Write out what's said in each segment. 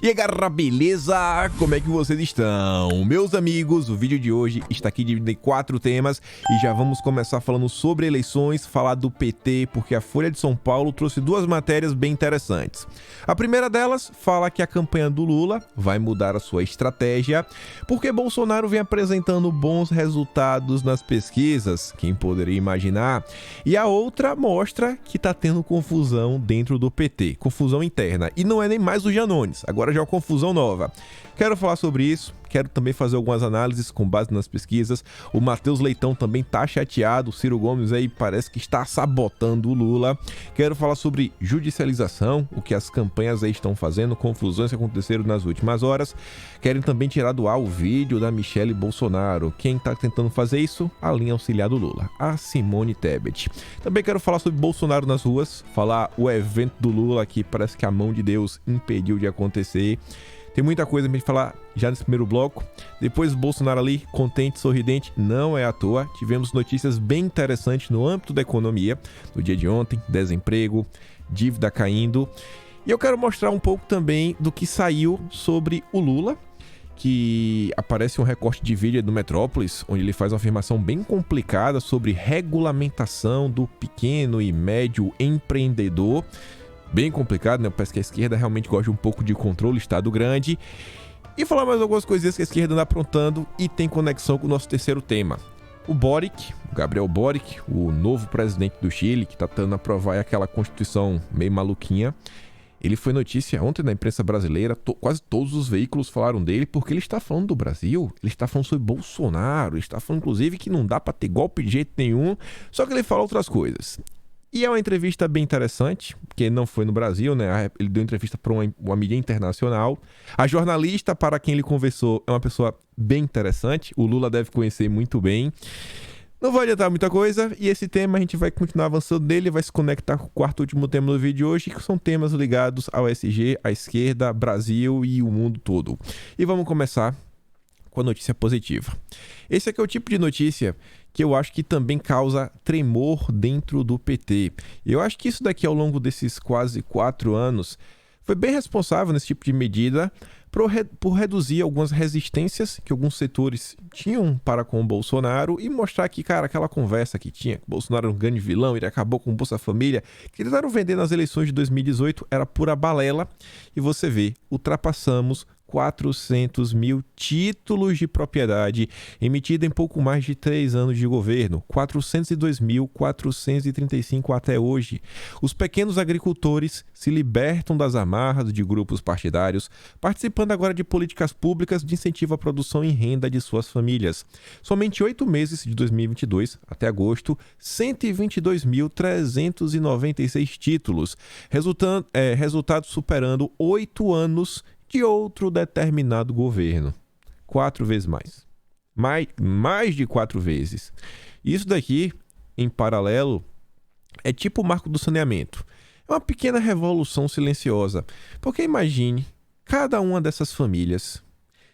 E aí galera, beleza? Como é que vocês estão? Meus amigos, o vídeo de hoje está aqui dividido em 4 temas e já vamos começar falando sobre eleições, falar do PT, porque a Folha de São Paulo trouxe 2 matérias bem interessantes. A primeira delas fala que a campanha do Lula vai mudar a sua estratégia, porque Bolsonaro vem apresentando bons resultados nas pesquisas, quem poderia imaginar? E a outra mostra que tá tendo confusão dentro do PT, confusão interna, e não é nem mais o Janones, agora já é uma confusão nova. Quero falar sobre isso, quero também fazer algumas análises com base nas pesquisas. O Matheus Leitão também tá chateado, o Ciro Gomes aí parece que está sabotando o Lula. Quero falar sobre judicialização, o que as campanhas aí estão fazendo, confusões que aconteceram nas últimas horas. Querem também tirar do ar o vídeo da Michelle Bolsonaro. Quem tá tentando fazer isso? A linha auxiliar do Lula, a Simone Tebet. Também quero falar sobre Bolsonaro nas ruas, falar o evento do Lula que parece que a mão de Deus impediu de acontecer. Tem muita coisa pra gente falar já nesse primeiro bloco. Depois Bolsonaro ali, contente, sorridente, não é à toa. Tivemos notícias bem interessantes no âmbito da economia, no dia de ontem, desemprego, dívida caindo. E eu quero mostrar um pouco também do que saiu sobre o Lula, que aparece um recorte de vídeo do Metrópolis, onde ele faz uma afirmação bem complicada sobre regulamentação do pequeno e médio empreendedor. Bem complicado, né? Parece que a esquerda realmente gosta um pouco de controle, Estado grande. E falar mais algumas coisinhas que a esquerda anda aprontando e tem conexão com o nosso terceiro tema. O Boric, o Gabriel Boric, o novo presidente do Chile, que está tentando aprovar aquela constituição meio maluquinha. Ele foi notícia ontem na imprensa brasileira, quase todos os veículos falaram dele, porque ele está falando do Brasil, ele está falando sobre Bolsonaro, ele está falando inclusive que não dá para ter golpe de jeito nenhum, só que ele fala outras coisas. E é uma entrevista bem interessante, porque não foi no Brasil, né? Ele deu entrevista para uma mídia internacional. A jornalista para quem ele conversou é uma pessoa bem interessante, o Lula deve conhecer muito bem. Não vai adiantar muita coisa, e esse tema a gente vai continuar avançando nele, vai se conectar com o quarto e último tema do vídeo de hoje, que são temas ligados ao SG, à esquerda, Brasil e o mundo todo. E vamos começar com a notícia positiva. Esse aqui é o tipo de notícia que eu acho que também causa tremor dentro do PT. Eu acho que isso daqui ao longo desses quase 4 anos foi bem responsável nesse tipo de medida por reduzir algumas resistências que alguns setores tinham para com o Bolsonaro e mostrar que, cara, aquela conversa que tinha, que o Bolsonaro era um grande vilão, ele acabou com o Bolsa Família, que tentaram vender nas eleições de 2018, era pura balela. E você vê, ultrapassamos 400 mil títulos de propriedade emitidos em pouco mais de 3 anos de governo, 402.435 até hoje. Os pequenos agricultores se libertam das amarras de grupos partidários, participando agora de políticas públicas de incentivo à produção e renda de suas famílias. Somente 8 meses de 2022 até agosto, 122.396 títulos, resultado superando 8 anos de outro determinado governo. 4 vezes mais. Mais de 4 vezes. Isso daqui, em paralelo, é tipo o marco do saneamento. É uma pequena revolução silenciosa. Porque imagine cada uma dessas famílias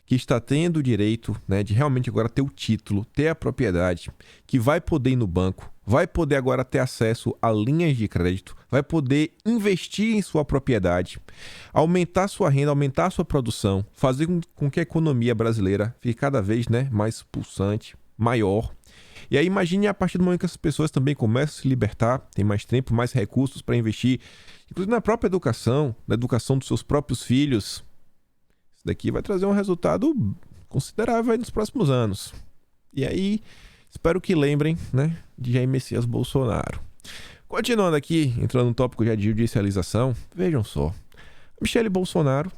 que está tendo o direito, né, de realmente agora ter o título, ter a propriedade, que vai poder ir no banco, vai poder agora ter acesso a linhas de crédito, vai poder investir em sua propriedade, aumentar sua renda, aumentar sua produção, fazer com que a economia brasileira fique cada vez, né, mais pulsante, maior. E aí imagine a partir do momento que as pessoas também começam a se libertar, tem mais tempo, mais recursos para investir, inclusive na própria educação, na educação dos seus próprios filhos. Isso daqui vai trazer um resultado considerável aí nos próximos anos. E aí, espero que lembrem, né, de Jair Messias Bolsonaro. Continuando aqui, entrando no tópico já de judicialização, vejam só. Michelle Bolsonaro,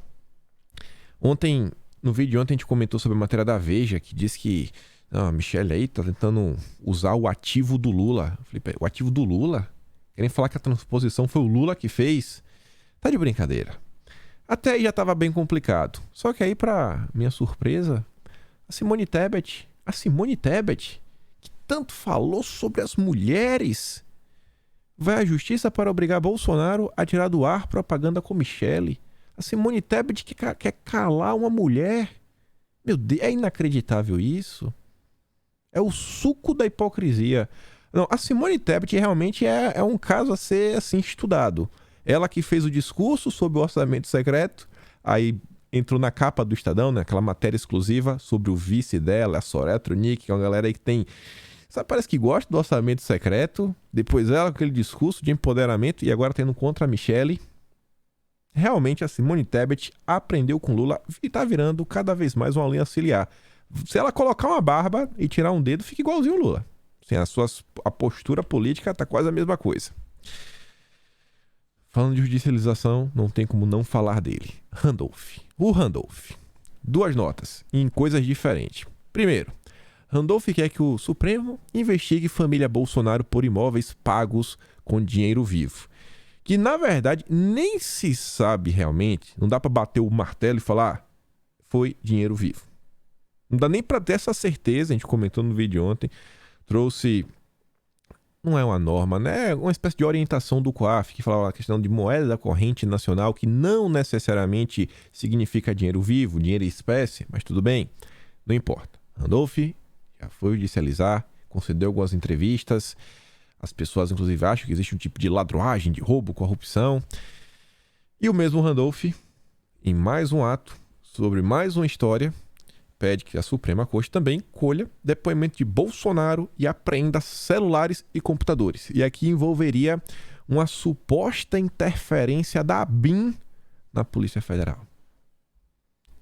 no vídeo de ontem a gente comentou sobre a matéria da Veja, que diz que a Michelle aí tá tentando usar o ativo do Lula. Eu falei, o ativo do Lula? Querem falar que a transposição foi o Lula que fez? Tá de brincadeira. Até aí já estava bem complicado. Só que aí, para minha surpresa, a Simone Tebet, que tanto falou sobre as mulheres, vai à justiça para obrigar Bolsonaro a tirar do ar propaganda com Michelle. A Simone Tebet que quer calar uma mulher. Meu Deus, é inacreditável isso. É o suco da hipocrisia. Não, a Simone Tebet realmente é um caso a ser assim estudado. Ela que fez o discurso sobre o orçamento secreto, aí entrou na capa do Estadão, né? Aquela matéria exclusiva sobre o vice dela, a Soraya Tronic, que é uma galera aí que tem... Sabe, parece que gosta do orçamento secreto. Depois ela com aquele discurso de empoderamento e agora tendo contra a Michelle. Realmente a Simone Tebet aprendeu com Lula e tá virando cada vez mais uma linha auxiliar. Se ela colocar uma barba e tirar um dedo, fica igualzinho o Lula. Assim, a postura política tá quase a mesma coisa. Falando de judicialização, não tem como não falar dele. Randolph. O Randolph. 2 notas, em coisas diferentes. Primeiro, Randolph quer que o Supremo investigue família Bolsonaro por imóveis pagos com dinheiro vivo. Que, na verdade, nem se sabe realmente, não dá pra bater o martelo e falar foi dinheiro vivo. Não dá nem pra ter essa certeza, a gente comentou no vídeo ontem, trouxe... Não é uma norma, né? É uma espécie de orientação do COAF, que falava a questão de moeda da corrente nacional, que não necessariamente significa dinheiro vivo, dinheiro em espécie, mas tudo bem, não importa. Randolph já foi judicializar, concedeu algumas entrevistas, as pessoas inclusive acham que existe um tipo de ladruagem, de roubo, corrupção. E o mesmo Randolph, em mais um ato, sobre mais uma história, pede que a Suprema Corte também colha depoimento de Bolsonaro e apreenda celulares e computadores. E aqui envolveria uma suposta interferência da ABIN na Polícia Federal.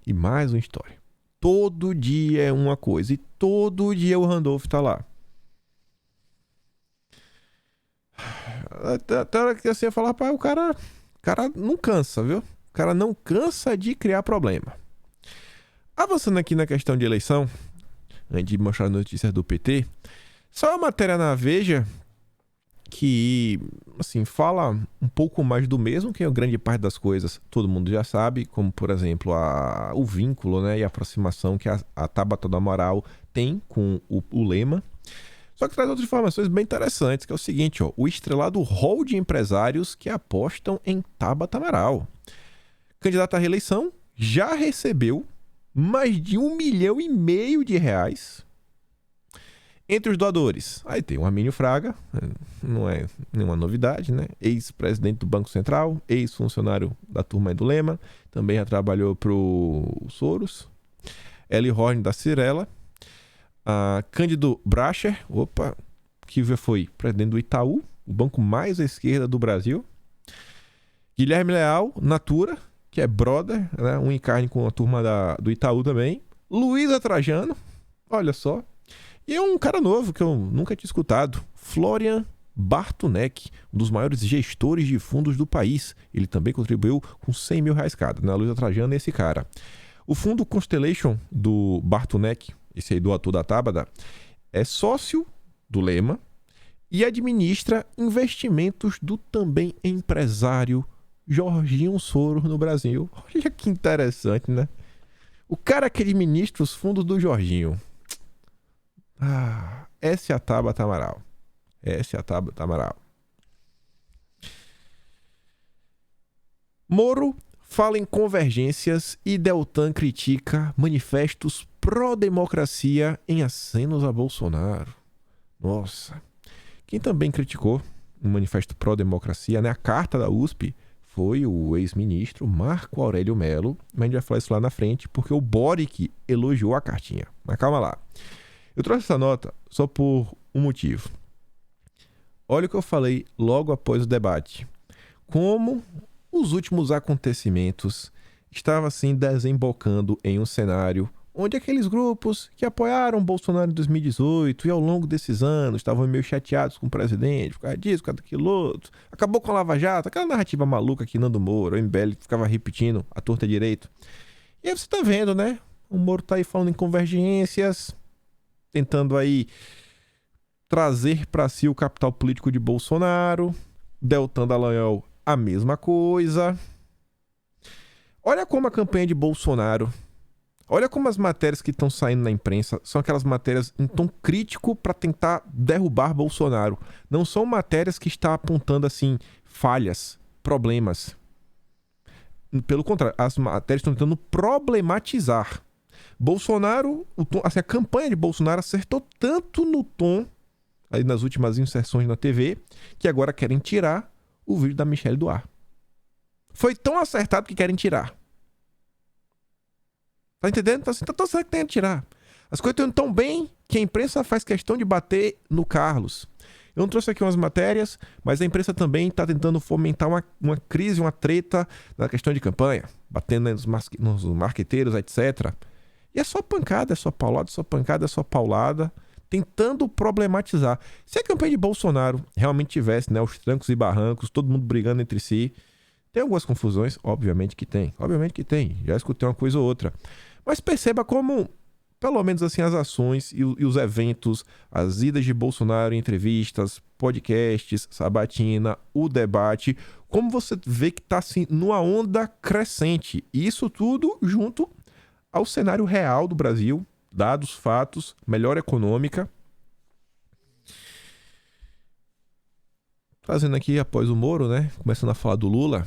E mais uma história. Todo dia é uma coisa e todo dia o Randolph tá lá. Até hora que assim eu falar, rapaz, o cara não cansa, viu? O cara não cansa de criar problema. Avançando aqui na questão de eleição, antes de mostrar notícias do PT, só uma matéria na Veja que, assim, fala um pouco mais do mesmo, que a grande parte das coisas todo mundo já sabe, como, por exemplo, o vínculo, né, e a aproximação que a Tabata do Amaral tem com o Lema. Só que traz outras informações bem interessantes, que é o seguinte, ó, o estrelado hall de empresários que apostam em Tabata Amaral. Candidato à reeleição já recebeu mais de R$1,5 milhão de reais. Entre os doadores, aí tem o Armínio Fraga, não é nenhuma novidade, né? Ex-presidente do Banco Central, ex-funcionário da turma do Lema, também já trabalhou para o Soros. Eli Horn da Cirela, Cândido Bracher, que já foi presidente do Itaú, o banco mais à esquerda do Brasil. Guilherme Leal, Natura, que é brother, né? Um encarne com a turma do Itaú também. Luísa Trajano, olha só. E é um cara novo que eu nunca tinha escutado. Florian Bartunek, um dos maiores gestores de fundos do país. Ele também contribuiu com R$100 mil cada, né? A Luísa Trajano é esse cara. O fundo Constellation do Bartunek, esse aí do ator da Tabata, é sócio do Lema e administra investimentos do também empresário Jorginho Soros no Brasil. Olha que interessante, né? O cara que administra os fundos do Jorginho. Essa é a Tabata Amaral. Essa é a Tabata Amaral. Moro fala em convergências e Deltan critica manifestos pró-democracia em acenos a Bolsonaro. Nossa. Quem também criticou um manifesto pró-democracia, né? A carta da USP, foi o ex-ministro Marco Aurélio Mello, mas a gente vai falar isso lá na frente, porque o Boric elogiou a cartinha. Mas calma lá. Eu trouxe essa nota só por um motivo. Olha o que eu falei logo após o debate. Como os últimos acontecimentos estavam assim desembocando em um cenário onde aqueles grupos que apoiaram Bolsonaro em 2018 e ao longo desses anos estavam meio chateados com o presidente, por causa disso, por causa daquilo outro, acabou com a Lava Jato, aquela narrativa maluca que Nando Moura, o MBL ficava repetindo a torta direito. E aí você tá vendo, né? O Moro tá aí falando em convergências, tentando aí trazer para si o capital político de Bolsonaro, Deltan Dallagnol a mesma coisa. Olha como a campanha de Bolsonaro, olha como as matérias que estão saindo na imprensa são aquelas matérias em tom crítico para tentar derrubar Bolsonaro. Não são matérias que estão apontando assim falhas, problemas. Pelo contrário, as matérias estão tentando problematizar. Bolsonaro, assim, a campanha de Bolsonaro acertou tanto no tom, aí nas últimas inserções na TV, que agora querem tirar o vídeo da Michelle do ar. Foi tão acertado que querem tirar. Tá entendendo? Então será que tem que tirar? As coisas estão tão bem que a imprensa faz questão de bater no Carlos. Eu não trouxe aqui umas matérias, mas a imprensa também está tentando fomentar uma crise, uma treta na questão de campanha, batendo nos marqueteiros, etc. E é só pancada, é só paulada, é só pancada, é só paulada, tentando problematizar. Se a campanha de Bolsonaro realmente tivesse, né, os trancos e barrancos, todo mundo brigando entre si, tem algumas confusões? Obviamente que tem. Obviamente que tem. Já escutei uma coisa ou outra. Mas perceba como, pelo menos assim, as ações e os eventos, as idas de Bolsonaro em entrevistas, podcasts, sabatina, o debate, como você vê que está assim, numa onda crescente. E isso tudo junto ao cenário real do Brasil, dados, fatos, melhora econômica. Trazendo aqui após o Moro, né? Começando a falar do Lula.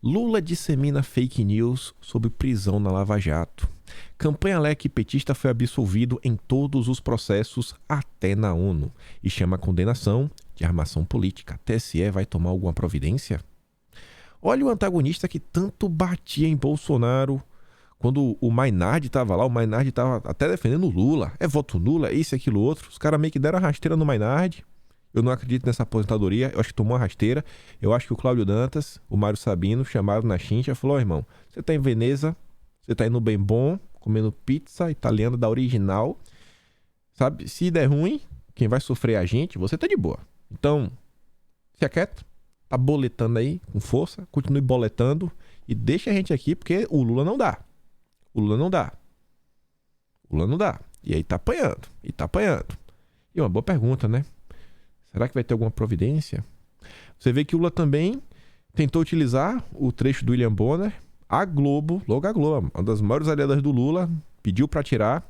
Lula dissemina fake news sobre prisão na Lava Jato. Campanha Leque petista foi absolvido em todos os processos, até na ONU, e chama a condenação de armação política. TSE vai tomar alguma providência? Olha o antagonista que tanto batia em Bolsonaro. Quando o Maynard estava lá, o Maynard estava até defendendo o Lula. É voto nulo, é isso, aquilo, outro. Os caras meio que deram a rasteira no Maynard. Eu não acredito nessa aposentadoria, eu acho que tomou uma rasteira. Eu acho que o Cláudio Dantas, o Mário Sabino, chamaram na chincha e falou: ó, irmão, você tá em Veneza, você tá indo bem bom, comendo pizza italiana da original, sabe? Se der ruim, quem vai sofrer é a gente, você tá de boa. Então, fica quieto, tá boletando aí com força, continue boletando e deixa a gente aqui, porque o Lula não dá. O Lula não dá. O Lula não dá. E aí tá apanhando, e tá apanhando. E uma boa pergunta, né? Será que vai ter alguma providência? Você vê que o Lula também tentou utilizar o trecho do William Bonner. A Globo, logo a Globo, uma das maiores aliadas do Lula, pediu para tirar.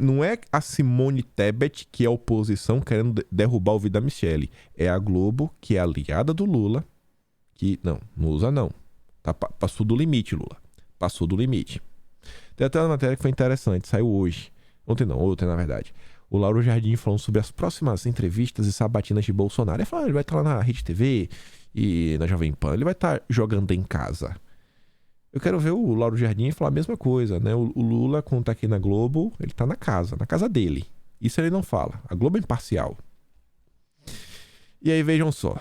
Não é a Simone Tebet, que é a oposição, querendo derrubar o vídeo da Michelle. É a Globo, que é aliada do Lula, que não usa não. Passou do limite, Lula. Passou do limite. Tem até uma matéria que foi interessante, saiu hoje. Ontem, na verdade. O Lauro Jardim falando sobre as próximas entrevistas e sabatinas de Bolsonaro. Ele falou, ele vai estar lá na Rede TV e na Jovem Pan. Ele vai estar jogando em casa. Eu quero ver o Lauro Jardim falar a mesma coisa, né? O Lula, quando tá aqui na Globo, ele tá na casa dele. Isso ele não fala. A Globo é imparcial. E aí, vejam só.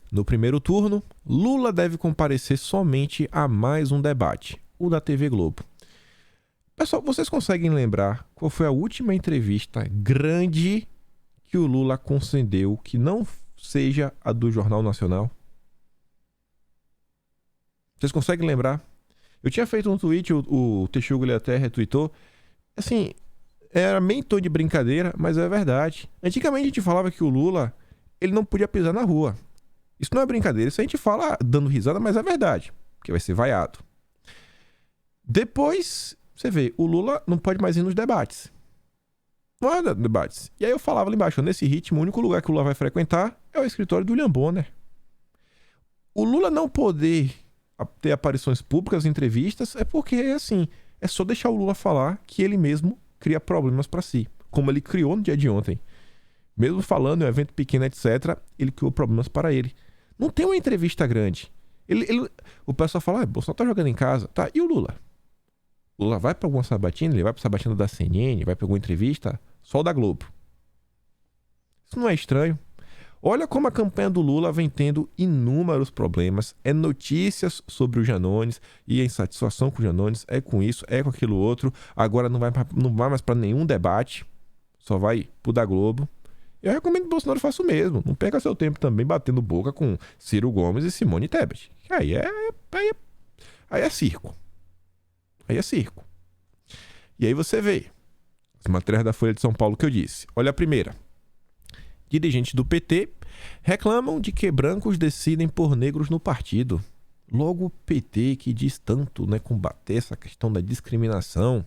No primeiro turno, Lula deve comparecer somente a mais um debate, o da TV Globo. Pessoal, vocês conseguem lembrar qual foi a última entrevista grande que o Lula concedeu que não seja a do Jornal Nacional? Vocês conseguem lembrar? Eu tinha feito um tweet, o Texugo ele até retweetou. Assim, era meio tom de brincadeira, mas é verdade. Antigamente a gente falava que o Lula ele não podia pisar na rua. Isso não é brincadeira, isso a gente fala dando risada, mas é verdade, porque vai ser vaiado. Depois, você vê, o Lula não pode mais ir nos debates. Não há debates. E aí eu falava ali embaixo, nesse ritmo, o único lugar que o Lula vai frequentar é o escritório do William Bonner. O Lula não poder ter aparições públicas, entrevistas, é porque, assim, é só deixar o Lula falar que ele mesmo cria problemas para si, como ele criou no dia de ontem. Mesmo falando em um evento pequeno, etc., ele criou problemas para ele. Não tem uma entrevista grande. O pessoal fala, Bolsonaro tá jogando em casa. Tá, e o Lula? O Lula vai para alguma sabatina? Ele vai para sabatina da CNN? Vai para alguma entrevista? Só o da Globo. Isso não é estranho? Olha como a campanha do Lula vem tendo inúmeros problemas. É notícias sobre o Janones e a insatisfação com o Janones. É com isso, é com aquilo outro. Agora não vai mais para nenhum debate. Só vai pro da Globo. Eu recomendo que o Bolsonaro faça o mesmo. Não perca seu tempo também batendo boca com Ciro Gomes e Simone Tebet. Aí é circo. Aí é circo. E aí você vê as matérias da Folha de São Paulo que eu disse. Olha a primeira. Dirigentes do PT reclamam de que brancos decidem por negros no partido. Logo o PT que diz tanto, né, combater essa questão da discriminação.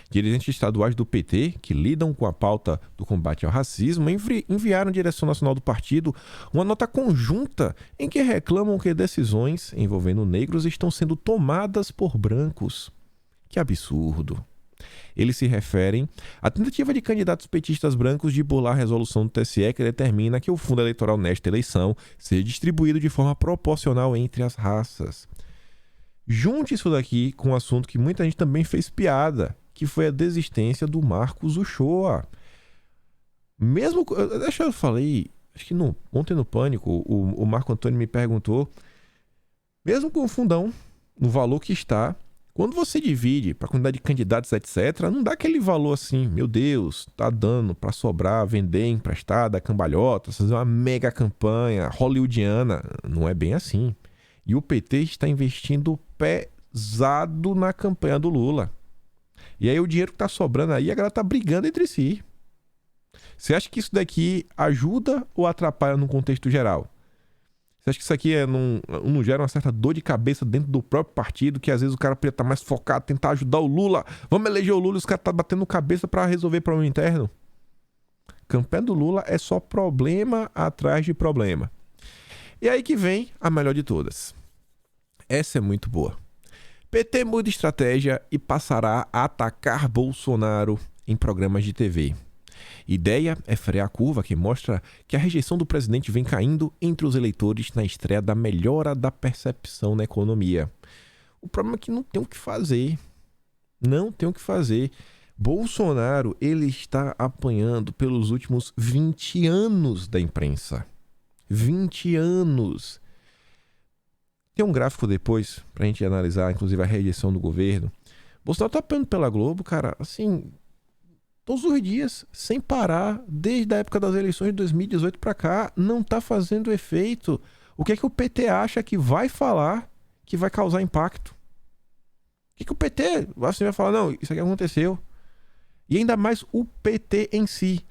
Dirigentes estaduais do PT, que lidam com a pauta do combate ao racismo, enviaram à direção nacional do partido uma nota conjunta em que reclamam que decisões envolvendo negros estão sendo tomadas por brancos. Que absurdo! Eles se referem à tentativa de candidatos petistas brancos de burlar a resolução do TSE que determina que o fundo eleitoral nesta eleição seja distribuído de forma proporcional entre as raças. Junte isso daqui com um assunto que muita gente também fez piada, que foi a desistência do Marcos Uchoa. Mesmo... Deixa eu falei... Acho que ontem no Pânico, o Marco Antônio me perguntou, mesmo com o fundão, no valor que está, quando você divide para a quantidade de candidatos, etc., não dá aquele valor assim, meu Deus, tá dando para sobrar, vender emprestada, cambalhota, fazer uma mega campanha hollywoodiana. Não é bem assim. E o PT está investindo pesado na campanha do Lula. E aí o dinheiro que tá sobrando aí, a galera tá brigando entre si. Você acha que isso daqui ajuda ou atrapalha no contexto geral? Você acha que isso aqui não gera uma certa dor de cabeça dentro do próprio partido, que às vezes o cara podia estar mais focado, tentar ajudar o Lula, vamos eleger o Lula e os caras estão batendo cabeça para resolver problema interno? Campanha do Lula é só problema atrás de problema. E aí que vem a melhor de todas. Essa é muito boa. PT muda estratégia e passará a atacar Bolsonaro em programas de TV. Ideia é frear a curva que mostra que a rejeição do presidente vem caindo entre os eleitores na estreia da melhora da percepção na economia. O problema é que não tem o que fazer. Não tem o que fazer. Bolsonaro, ele está apanhando pelos últimos 20 anos da imprensa. 20 anos. Tem um gráfico depois pra gente analisar, inclusive, a rejeição do governo. Bolsonaro tá apanhando pela Globo, cara, assim... Todos os dias, sem parar, desde a época das eleições de 2018 para cá, não está fazendo efeito. O que é que o PT acha que vai falar que vai causar impacto? O que o PT assim, vai falar? Não, isso aqui aconteceu. E ainda mais o PT em si.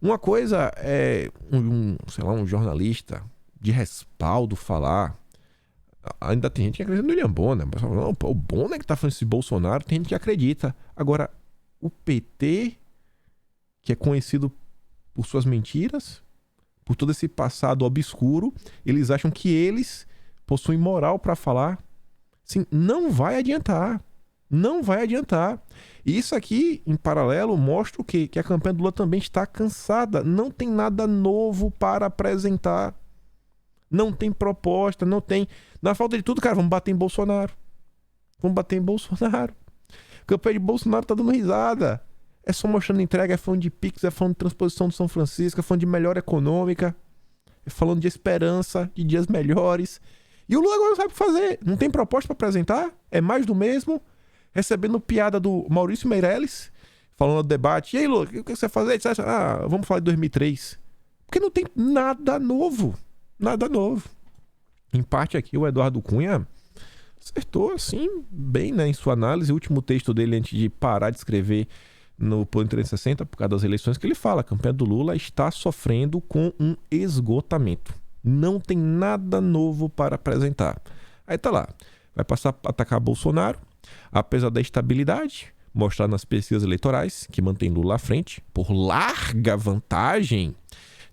Uma coisa é um jornalista de respaldo falar. Ainda tem gente que acredita no William Bonner. Não, o Bonner que tá falando esse Bolsonaro, tem gente que acredita. Agora, o PT... que é conhecido por suas mentiras, por todo esse passado obscuro, eles acham que eles possuem moral para falar. Sim, não vai adiantar. Não vai adiantar. E isso aqui, em paralelo, mostra o quê? Que a campanha do Lula também está cansada. Não tem nada novo para apresentar. Não tem proposta, não tem... Na falta de tudo, cara, vamos bater em Bolsonaro. Vamos bater em Bolsonaro. A campanha de Bolsonaro tá dando risada. É só mostrando entrega, é falando de Pix, é falando de transposição do São Francisco, é falando de melhora econômica, é falando de esperança, de dias melhores. E o Lula agora não sabe o que fazer. Não tem proposta para apresentar, é mais do mesmo. Recebendo piada do Maurício Meirelles, falando no debate. E aí, Lula, o que você vai fazer? Vamos falar de 2003. Porque não tem nada novo. Nada novo. Em parte aqui, o Eduardo Cunha acertou, assim, bem, né, em sua análise. O último texto dele, antes de parar de escrever no Plano 360, por causa das eleições, que ele fala: a campanha do Lula está sofrendo com um esgotamento. Não tem nada novo para apresentar. Aí tá lá. Vai passar a atacar Bolsonaro, apesar da estabilidade mostrada nas pesquisas eleitorais, que mantém Lula à frente, por larga vantagem,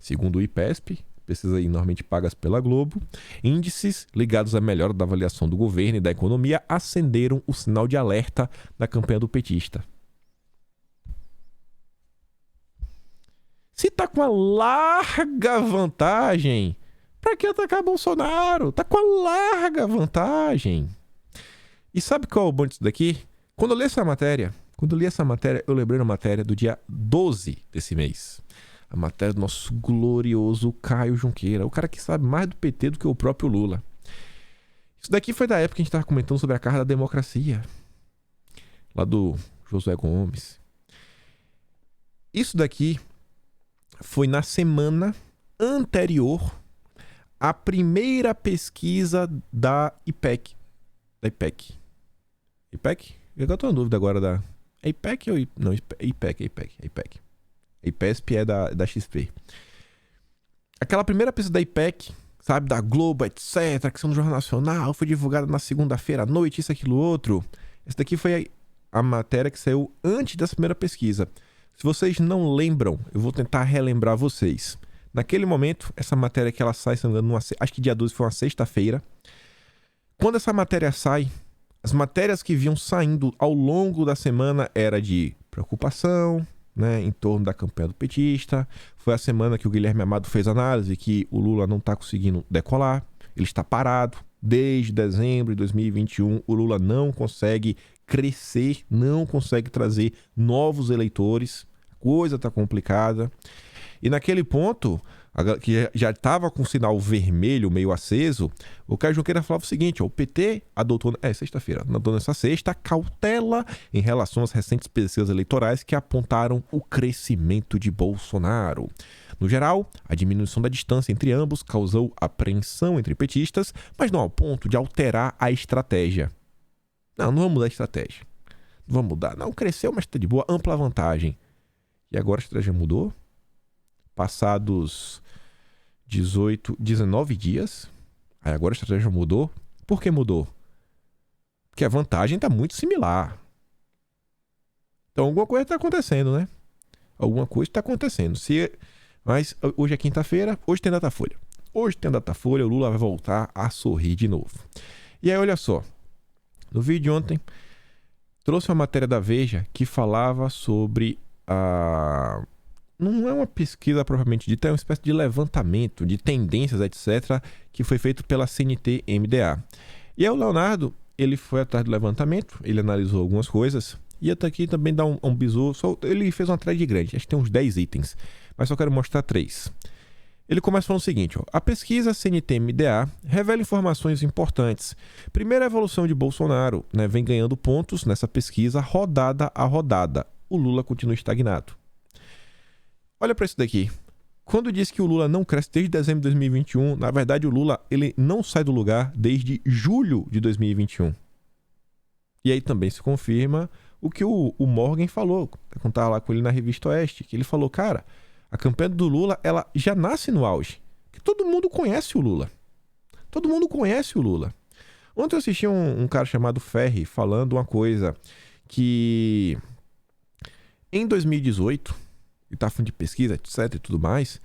segundo o IPESP, pesquisas aí normalmente pagas pela Globo. Índices ligados à melhora da avaliação do governo e da economia acenderam o sinal de alerta da campanha do petista. Se tá com a larga vantagem, pra que atacar Bolsonaro? Tá com a larga vantagem. E sabe qual é o bom disso daqui? Quando eu li essa matéria, eu lembrei da matéria do dia 12 desse mês. A matéria do nosso glorioso Caio Junqueira, o cara que sabe mais do PT do que o próprio Lula. Isso daqui foi da época que a gente estava comentando sobre a Carta da Democracia, lá do Josué Gomes. Isso daqui foi na semana anterior à primeira pesquisa da IPEC. Da IPEC? IPEC? Eu tô na dúvida agora da... É IPEC ou... Não, IPEC. A IPESP é da XP. Aquela primeira pesquisa da IPEC, sabe, da Globo, etc., que são do Jornal Nacional, foi divulgada na segunda-feira à noite, isso, aquilo, outro. Essa daqui foi a matéria que saiu antes dessa primeira pesquisa. Se vocês não lembram, eu vou tentar relembrar vocês. Naquele momento, essa matéria que ela sai, se não me engano, acho que dia 12 foi uma sexta-feira. Quando essa matéria sai, as matérias que vinham saindo ao longo da semana era de preocupação, né, em torno da campanha do petista. Foi a semana que o Guilherme Amado fez análise que o Lula não está conseguindo decolar, ele está parado, Desde dezembro de 2021, o Lula não consegue crescer, não consegue trazer novos eleitores. A coisa tá complicada. E naquele ponto, que já estava com o sinal vermelho meio aceso, o Caio Junqueira falava o seguinte: ó, o PT adotou, sexta-feira, adotou nessa sexta, cautela em relação às recentes pesquisas eleitorais que apontaram o crescimento de Bolsonaro. No geral, a diminuição da distância entre ambos causou apreensão entre petistas, mas não ao ponto de alterar a estratégia. Não vamos mudar a estratégia. Não vamos mudar. Não, cresceu, mas está de boa, ampla vantagem. E agora a estratégia mudou? Passados 19 dias, aí agora a estratégia mudou. Por que mudou? Porque a vantagem está muito similar. Então alguma coisa está acontecendo, né? Alguma coisa está acontecendo. Mas hoje é quinta-feira, hoje tem Datafolha. Hoje tem Datafolha, o Lula vai voltar a sorrir de novo. E aí, olha só. No vídeo de ontem, trouxe uma matéria da Veja que falava sobre não é uma pesquisa propriamente dita, é uma espécie de levantamento de tendências, etc., que foi feito pela CNT-MDA. E aí o Leonardo, ele foi atrás do levantamento, ele analisou algumas coisas, e até aqui também dá um bizu, ele fez uma thread grande, acho que tem uns 10 itens, mas só quero mostrar 3. Ele começa falando o seguinte: ó, a pesquisa CNT-MDA revela informações importantes. Primeiro, a evolução de Bolsonaro, né, vem ganhando pontos nessa pesquisa rodada a rodada. O Lula continua estagnado. Olha para isso daqui. Quando diz que o Lula não cresce desde dezembro de 2021, na verdade o Lula ele não sai do lugar desde julho de 2021. E aí também se confirma o que o Morgan falou, quando estava lá com ele na Revista Oeste, que ele falou, cara, a campanha do Lula, ela já nasce no auge. Que todo mundo conhece o Lula. Todo mundo conhece o Lula. Ontem eu assisti um cara chamado Ferri falando uma coisa que em 2018, e tá falando de pesquisa, etc e tudo mais,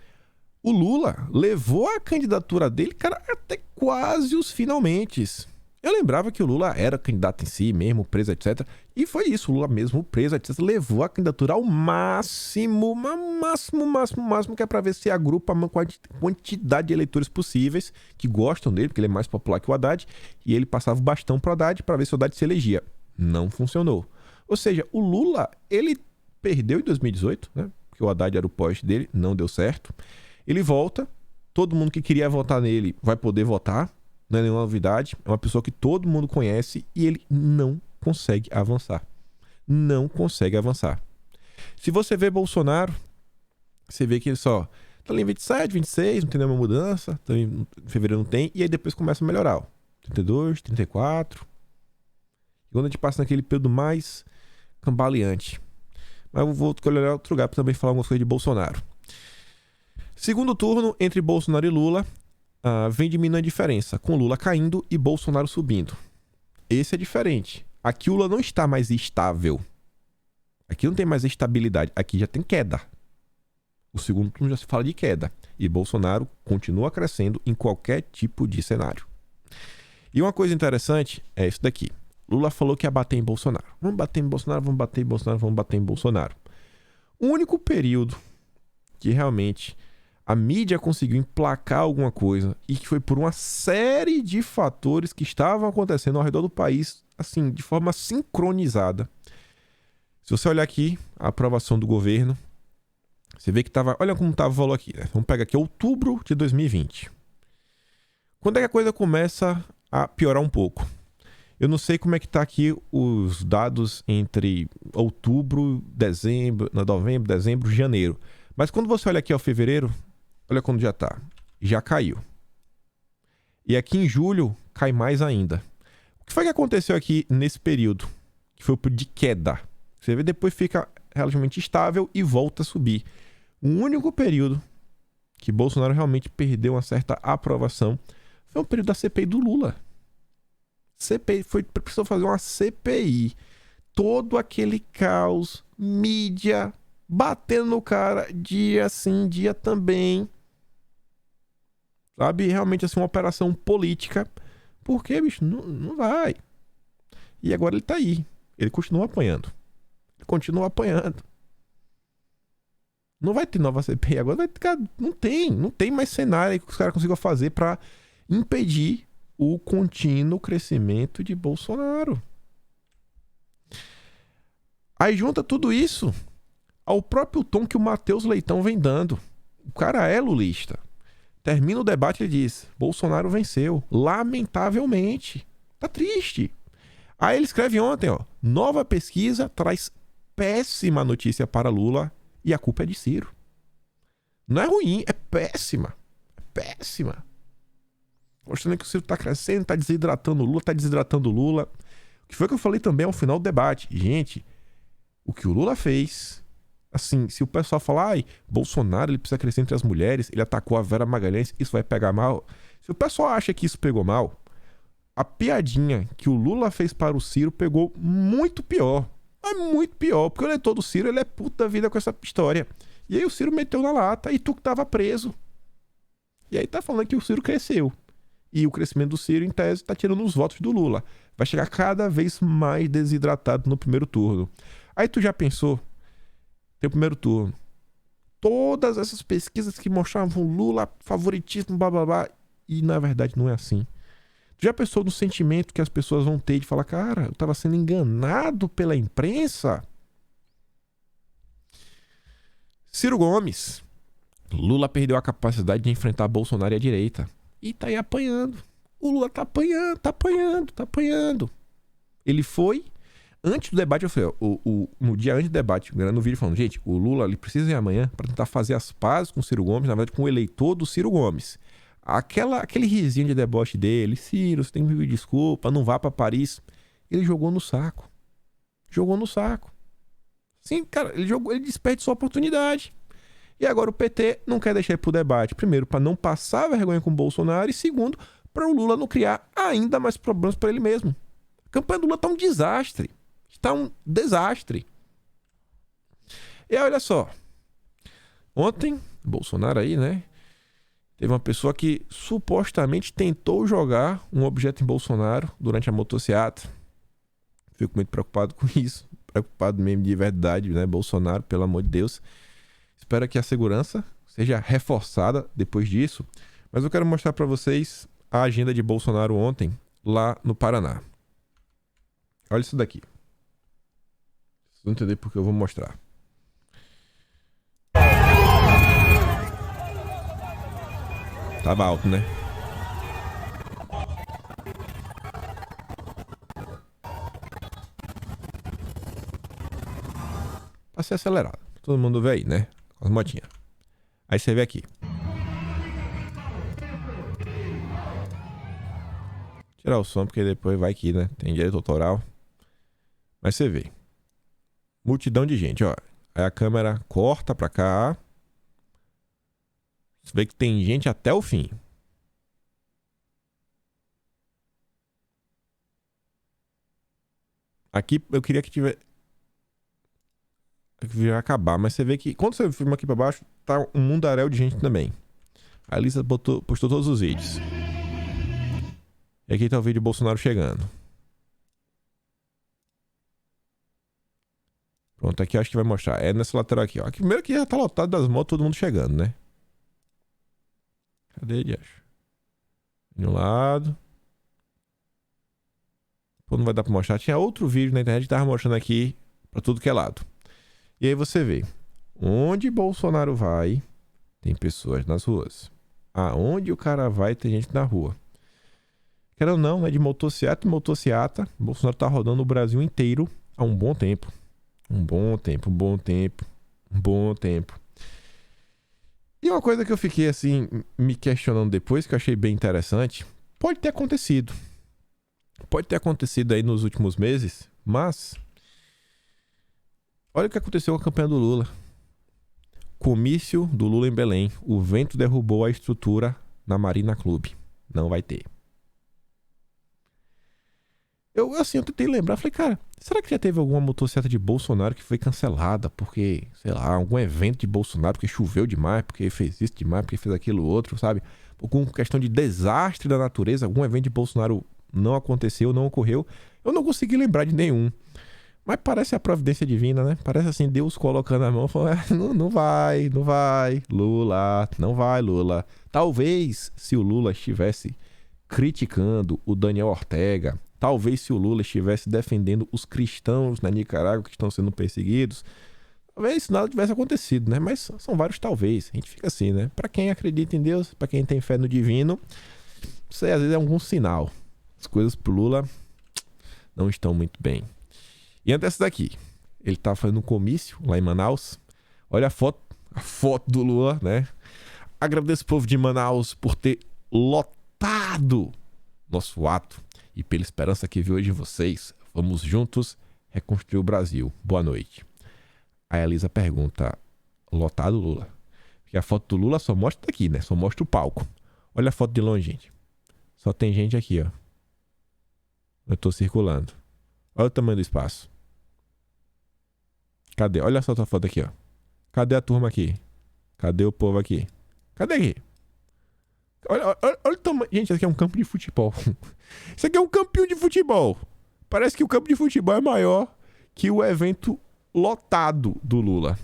o Lula levou a candidatura dele, cara, até quase os finalmentes. Eu lembrava que o Lula era candidato em si mesmo, preso, etc. E foi isso, o Lula mesmo preso, etc. Levou a candidatura ao máximo, que é pra ver se agrupa a quantidade de eleitores possíveis que gostam dele, porque ele é mais popular que o Haddad, e ele passava o bastão pro Haddad pra ver se o Haddad se elegia. Não funcionou. Ou seja, o Lula, ele perdeu em 2018, né? Porque o Haddad era o poste dele, não deu certo. Ele volta, todo mundo que queria votar nele vai poder votar. Não é nenhuma novidade, é uma pessoa que todo mundo conhece e ele não consegue avançar. Não consegue avançar. Se você vê Bolsonaro, você vê que ele só tá ali em 27, 26, não tem nenhuma mudança, também em fevereiro não tem, e aí depois começa a melhorar. Ó. 32, 34. E quando a gente passa naquele período mais cambaleante. Mas eu vou olhar outro lugar para também falar algumas coisas de Bolsonaro. Segundo turno, entre Bolsonaro e Lula, vem diminuindo a diferença, com Lula caindo e Bolsonaro subindo. Esse é diferente. Aqui o Lula não está mais estável. Aqui não tem mais estabilidade. Aqui já tem queda. O segundo turno já se fala de queda. E Bolsonaro continua crescendo em qualquer tipo de cenário. E uma coisa interessante é isso daqui. Lula falou que ia bater em Bolsonaro. Vamos bater em Bolsonaro, vamos bater em Bolsonaro, vamos bater em Bolsonaro. O único período que realmente a mídia conseguiu emplacar alguma coisa e que foi por uma série de fatores que estavam acontecendo ao redor do país, assim, de forma sincronizada. Se você olhar aqui, a aprovação do governo, você vê que estava... Olha como estava o valor aqui, né? Vamos pegar aqui outubro de 2020. Quando é que a coisa começa a piorar um pouco? Eu não sei como é que está aqui os dados entre outubro, dezembro, novembro, dezembro, janeiro. Mas quando você olha aqui ao fevereiro, olha quando já tá. Já caiu. E aqui em julho, cai mais ainda. O que foi que aconteceu aqui nesse período? Que foi o período de queda. Você vê, depois fica relativamente estável e volta a subir. O único período que Bolsonaro realmente perdeu uma certa aprovação foi o período da CPI do Lula. CPI, precisou fazer uma CPI. Todo aquele caos, mídia batendo no cara, dia sim, dia também. Sabe? Realmente assim, uma operação política. Por quê, bicho? Não vai. E agora ele tá aí. Ele continua apanhando. Ele continua apanhando. Não vai ter nova CPI. Agora vai ficar... Não tem mais cenário que os caras consigam fazer pra impedir o contínuo crescimento de Bolsonaro. Aí junta tudo isso ao próprio tom que o Matheus Leitão vem dando. O cara é lulista. Termina o debate e diz: Bolsonaro venceu. Lamentavelmente. Tá triste. Aí ele escreve ontem, ó: nova pesquisa traz péssima notícia para Lula e a culpa é de Ciro. Não é ruim, é péssima. É péssima. Mostrando que o Ciro tá crescendo, tá desidratando o Lula. O que foi que eu falei também ao final do debate? Gente, o que o Lula fez, assim, se o pessoal falar, ai, Bolsonaro ele precisa crescer entre as mulheres, ele atacou a Vera Magalhães, isso vai pegar mal. Se o pessoal acha que isso pegou mal, a piadinha que o Lula fez para o Ciro pegou muito pior. É muito pior, porque o eleitor do Ciro, ele é puta da vida com essa história. E aí o Ciro meteu na lata e tu que tava preso. E aí tá falando que o Ciro cresceu. E o crescimento do Ciro, em tese, tá tirando os votos do Lula. Vai chegar cada vez mais desidratado no primeiro turno. Aí tu já pensou? Tem o primeiro turno. Todas essas pesquisas que mostravam Lula, favoritismo, blá blá blá. E na verdade não é assim. Tu já pensou no sentimento que as pessoas vão ter de falar, cara, eu tava sendo enganado pela imprensa? Ciro Gomes. Lula perdeu a capacidade de enfrentar Bolsonaro e a direita. E tá aí apanhando. O Lula tá apanhando. Ele foi... Antes do debate, eu falei, no dia antes do debate, no vídeo falando, gente, o Lula ele precisa ir amanhã para tentar fazer as pazes com o Ciro Gomes, na verdade com o eleitor do Ciro Gomes. Aquele risinho de deboche dele, Ciro, você tem que pedir desculpa, não vá para Paris. Ele jogou no saco. Sim, cara, ele desperdiçou a oportunidade. E agora o PT não quer deixar ir pro debate. Primeiro, para não passar vergonha com o Bolsonaro. E segundo, para o Lula não criar ainda mais problemas para ele mesmo. A campanha do Lula tá um desastre. Está um desastre. E aí, olha só. Ontem, Bolsonaro aí, né? Teve uma pessoa que supostamente tentou jogar um objeto em Bolsonaro durante a motociata. Fico muito preocupado com isso. Preocupado mesmo de verdade, né? Bolsonaro, pelo amor de Deus. Espero que a segurança seja reforçada depois disso. Mas eu quero mostrar para vocês a agenda de Bolsonaro ontem, lá no Paraná. Olha isso daqui. Vocês vão entender porque eu vou mostrar. Tava alto, né? Pra ser acelerado. Todo mundo vê aí, né? Com as motinhas. Aí você vê aqui. Tirar o som, porque depois vai aqui, né? Tem direito autoral. Mas você vê. Multidão de gente, ó. Aí a câmera corta pra cá. Você vê que tem gente até o fim. Aqui eu queria que tivesse... vai acabar, mas você vê que quando você filma aqui pra baixo, tá um mundaréu de gente também. A Lisa postou todos os vídeos. E aqui tá o vídeo do Bolsonaro chegando. Pronto, aqui eu acho que vai mostrar. É nessa lateral aqui, ó. Aqui, primeiro que já tá lotado das motos, todo mundo chegando, né? Cadê ele, acho? De um lado. Pô, não vai dar pra mostrar. Tinha outro vídeo na internet que tava mostrando aqui pra tudo que é lado. E aí você vê. Onde Bolsonaro vai, tem pessoas nas ruas. Aonde o cara vai, tem gente na rua. Querendo ou não, né? De motociata em motociata, Bolsonaro tá rodando o Brasil inteiro há um bom tempo. Um bom tempo. E uma coisa que eu fiquei assim, me questionando depois, que eu achei bem interessante, pode ter acontecido. Pode ter acontecido aí nos últimos meses, mas olha o que aconteceu com a campanha do Lula. Comício do Lula em Belém. O vento derrubou a estrutura na Marina Clube. Não vai ter. Eu tentei lembrar, falei, cara, será que já teve alguma motocicleta de Bolsonaro que foi cancelada porque, sei lá, algum evento de Bolsonaro, porque choveu demais, porque fez isso demais, porque fez aquilo outro, sabe? Ou com questão de desastre da natureza, algum evento de Bolsonaro não aconteceu, não ocorreu. Eu não consegui lembrar de nenhum. Mas parece a providência divina, né? Parece assim, Deus colocando a mão, falando, não vai, Lula, não vai, Lula. Talvez, se o Lula estivesse criticando o Daniel Ortega. Talvez se o Lula estivesse defendendo os cristãos na Nicarágua que estão sendo perseguidos, talvez nada tivesse acontecido, né? Mas são vários talvez. A gente fica assim, né? Para quem acredita em Deus, para quem tem fé no divino, isso aí às vezes é algum sinal. As coisas pro Lula não estão muito bem. E antes dessa daqui, ele tá fazendo um comício lá em Manaus. Olha a foto do Lula, né? Agradeço o povo de Manaus por ter lotado nosso ato e pela esperança que vi hoje em vocês. Vamos juntos reconstruir o Brasil. Boa noite. Aí a Elisa pergunta, lotado Lula? Porque a foto do Lula só mostra daqui, né? Só mostra o palco. Olha a foto de longe, gente. Só tem gente aqui, ó. Eu tô circulando. Olha o tamanho do espaço. Cadê? Olha só essa foto aqui, ó. Cadê a turma aqui? Cadê o povo aqui? Cadê aqui? Olha o tamanho. Gente, isso aqui é um campo de futebol. Isso aqui é um campinho de futebol. Parece que o campo de futebol é maior que o evento lotado do Lula.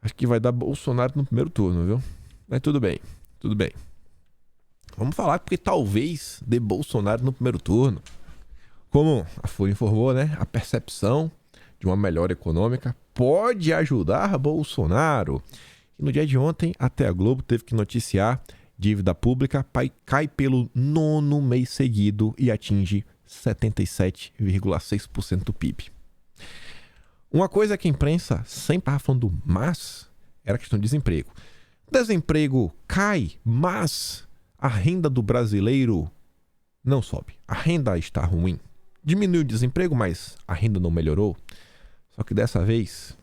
Acho que vai dar Bolsonaro no primeiro turno, viu? Mas tudo bem, tudo bem. Vamos falar porque talvez dê Bolsonaro no primeiro turno. Como a Folha informou, né? A percepção de uma melhora econômica pode ajudar Bolsonaro. E no dia de ontem, até a Globo teve que noticiar: dívida pública cai pelo 9º mês seguido e atinge 77,6% do PIB. Uma coisa que a imprensa sempre estava falando, mas era a questão do desemprego. O desemprego cai, mas a renda do brasileiro não sobe. A renda está ruim. Diminuiu o desemprego, mas a renda não melhorou. Só que dessa vez,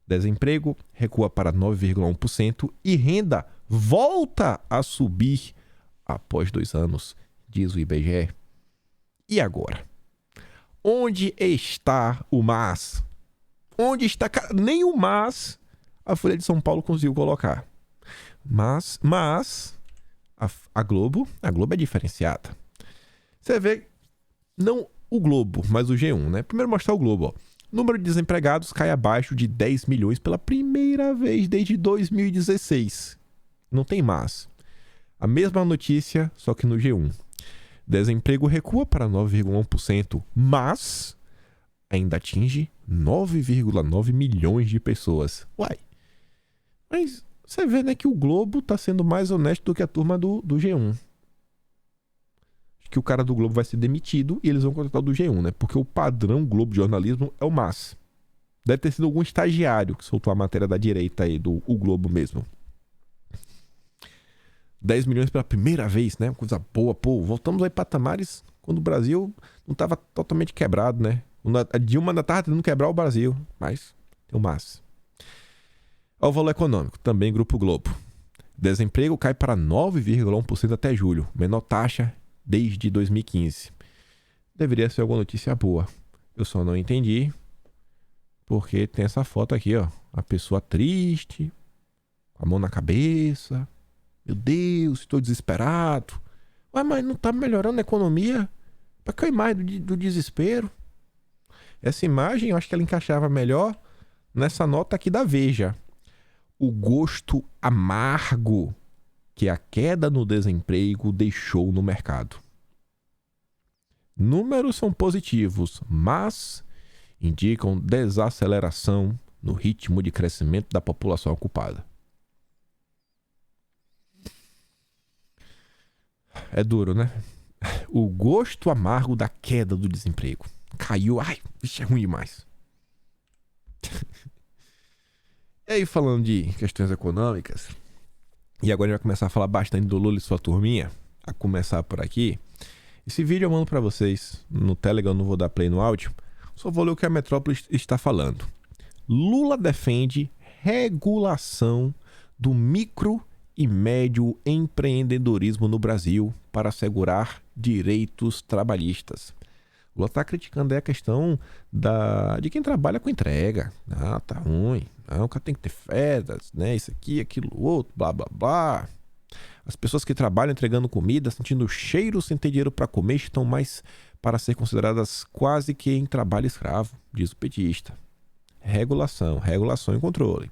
desemprego recua para 9,1% e renda volta a subir após 2 anos, diz o IBGE. E agora? Onde está o MAS? Onde está? Nem o MAS a Folha de São Paulo conseguiu colocar. Mas a Globo é diferenciada. Você vê, não o Globo, mas o G1, né? Primeiro mostrar o Globo, ó. Número de desempregados cai abaixo de 10 milhões pela primeira vez desde 2016. Não tem mais. A mesma notícia, só que no G1. Desemprego recua para 9,1%, mas ainda atinge 9,9 milhões de pessoas. Uai, mas você vê, né, que o Globo está sendo mais honesto do que a turma do G1. Que o cara do Globo vai ser demitido e eles vão contratar o do G1, né? Porque o padrão Globo de jornalismo é o MAS. Deve ter sido algum estagiário que soltou a matéria da direita aí, do o Globo mesmo. 10 milhões pela primeira vez, né? Coisa boa, pô. Voltamos aí patamares quando o Brasil não estava totalmente quebrado, né? A Dilma ainda estava tentando quebrar o Brasil, mas tem o MAS. Olha o valor econômico, também Grupo Globo. Desemprego cai para 9,1% até julho, menor taxa desde 2015. Deveria ser alguma notícia boa. Eu só não entendi porque tem essa foto aqui, ó. A pessoa triste, com a mão na cabeça. Meu Deus, estou desesperado. Ué, mas não tá melhorando a economia? Pra que a imagem do desespero? Essa imagem, eu acho que ela encaixava melhor nessa nota aqui da Veja. O gosto amargo que a queda no desemprego deixou no mercado. Números são positivos, mas indicam desaceleração no ritmo de crescimento da população ocupada. É duro, né? O gosto amargo da queda do desemprego. Caiu. Ai, isso é ruim demais. E aí, falando de questões econômicas, e agora a gente vai começar a falar bastante do Lula e sua turminha, a começar por aqui. Esse vídeo eu mando para vocês no Telegram, não vou dar play no áudio, só vou ler o que a Metrópole está falando. Lula defende regulação do micro e médio empreendedorismo no Brasil para assegurar direitos trabalhistas. Lula está criticando aí a questão de quem trabalha com entrega. Ah, tá ruim. Não, o cara tem que ter férias, né? Isso aqui, aquilo, outro, blá, blá, blá. As pessoas que trabalham entregando comida, sentindo cheiro sem ter dinheiro para comer, estão mais para ser consideradas quase que em trabalho escravo, diz o petista. Regulação e controle.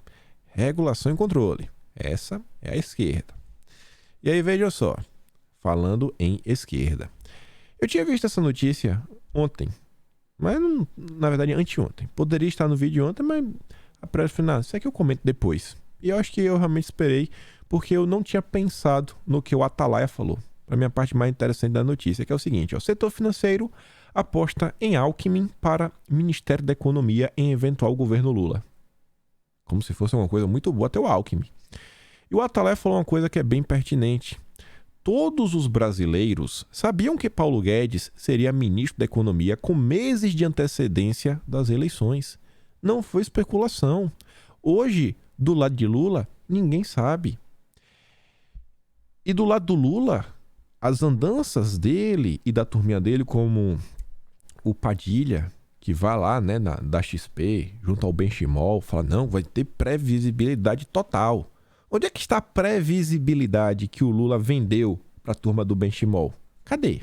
Regulação e controle. Essa é a esquerda. E aí, veja só, falando em esquerda. Eu tinha visto essa notícia ontem, mas não, na verdade anteontem. Poderia estar no vídeo ontem, mas a pressa final, isso aqui eu comento depois. E eu acho que eu realmente esperei, porque eu não tinha pensado no que o Atalaia falou. Para mim, a parte mais interessante da notícia, que é o seguinte: o setor financeiro aposta em Alckmin para Ministério da Economia em eventual governo Lula. Como se fosse uma coisa muito boa até o Alckmin. E o Atalaia falou uma coisa que é bem pertinente. Todos os brasileiros sabiam que Paulo Guedes seria ministro da Economia com meses de antecedência das eleições. Não foi especulação. Hoje, do lado de Lula, ninguém sabe. E do lado do Lula, as andanças dele e da turminha dele, como o Padilha, que vai lá, né, da XP, junto ao Benchimol, fala, não, vai ter previsibilidade total. Onde é que está a previsibilidade que o Lula vendeu para a turma do Benchimol? Cadê?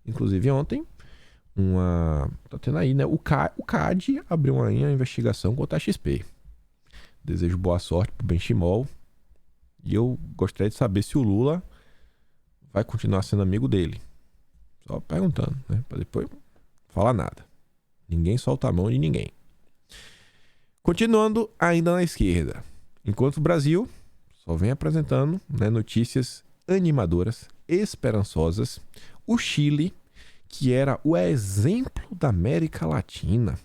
Inclusive ontem, tá tendo aí, né? O CAD abriu uma investigação contra a XP. Desejo boa sorte pro Benchimol. E eu gostaria de saber se o Lula vai continuar sendo amigo dele. Só perguntando, né? Para depois falar nada. Ninguém solta a mão de ninguém. Continuando ainda na esquerda. Enquanto o Brasil só vem apresentando, né, notícias animadoras, esperançosas, o Chile, que era o exemplo da América Latina,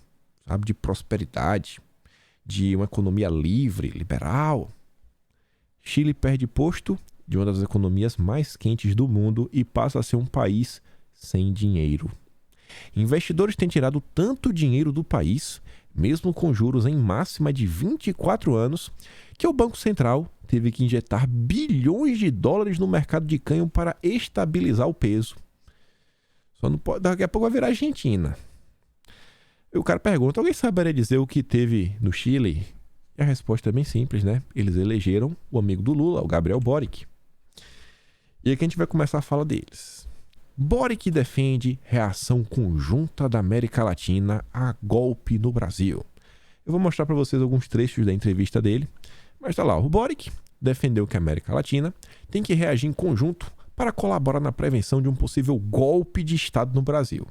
sabe, de prosperidade, de uma economia livre, liberal. Chile perde posto de uma das economias mais quentes do mundo e passa a ser um país sem dinheiro. Investidores têm tirado tanto dinheiro do país, mesmo com juros em máxima de 24 anos, que o Banco Central teve que injetar bilhões de dólares no mercado de câmbio para estabilizar o peso. Só não pode, daqui a pouco vai virar Argentina. E o cara pergunta, alguém saberia dizer o que teve no Chile? E a resposta é bem simples, né? Eles elegeram o amigo do Lula, o Gabriel Boric. E aqui a gente vai começar a fala deles. Boric defende reação conjunta da América Latina a golpe no Brasil. Eu vou mostrar para vocês alguns trechos da entrevista dele. Mas tá lá, o Boric defendeu que a América Latina tem que reagir em conjunto para colaborar na prevenção de um possível golpe de Estado no Brasil.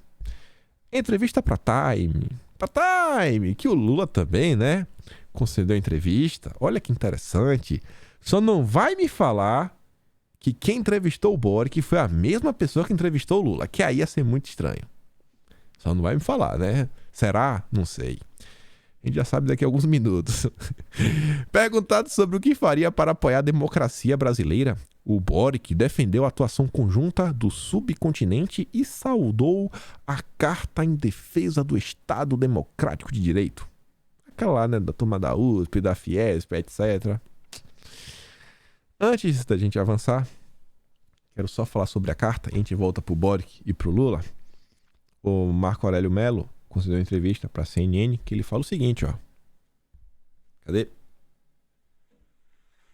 Entrevista para Time, que o Lula também, né, concedeu entrevista. Olha que interessante. Só não vai me falar que quem entrevistou o Boric foi a mesma pessoa que entrevistou o Lula, que aí ia ser muito estranho. Só não vai me falar, né? Será? Não sei. A gente já sabe daqui a alguns minutos. Perguntado sobre o que faria para apoiar a democracia brasileira, o Boric defendeu a atuação conjunta do subcontinente e saudou a Carta em Defesa do Estado Democrático de Direito. Aquela lá, né, da turma da USP, da Fiesp, etc. Antes da gente avançar, quero só falar sobre a carta, e a gente volta pro Boric e pro Lula. O Marco Aurélio Mello concedeu uma entrevista para a CNN, que ele fala o seguinte, ó. Cadê?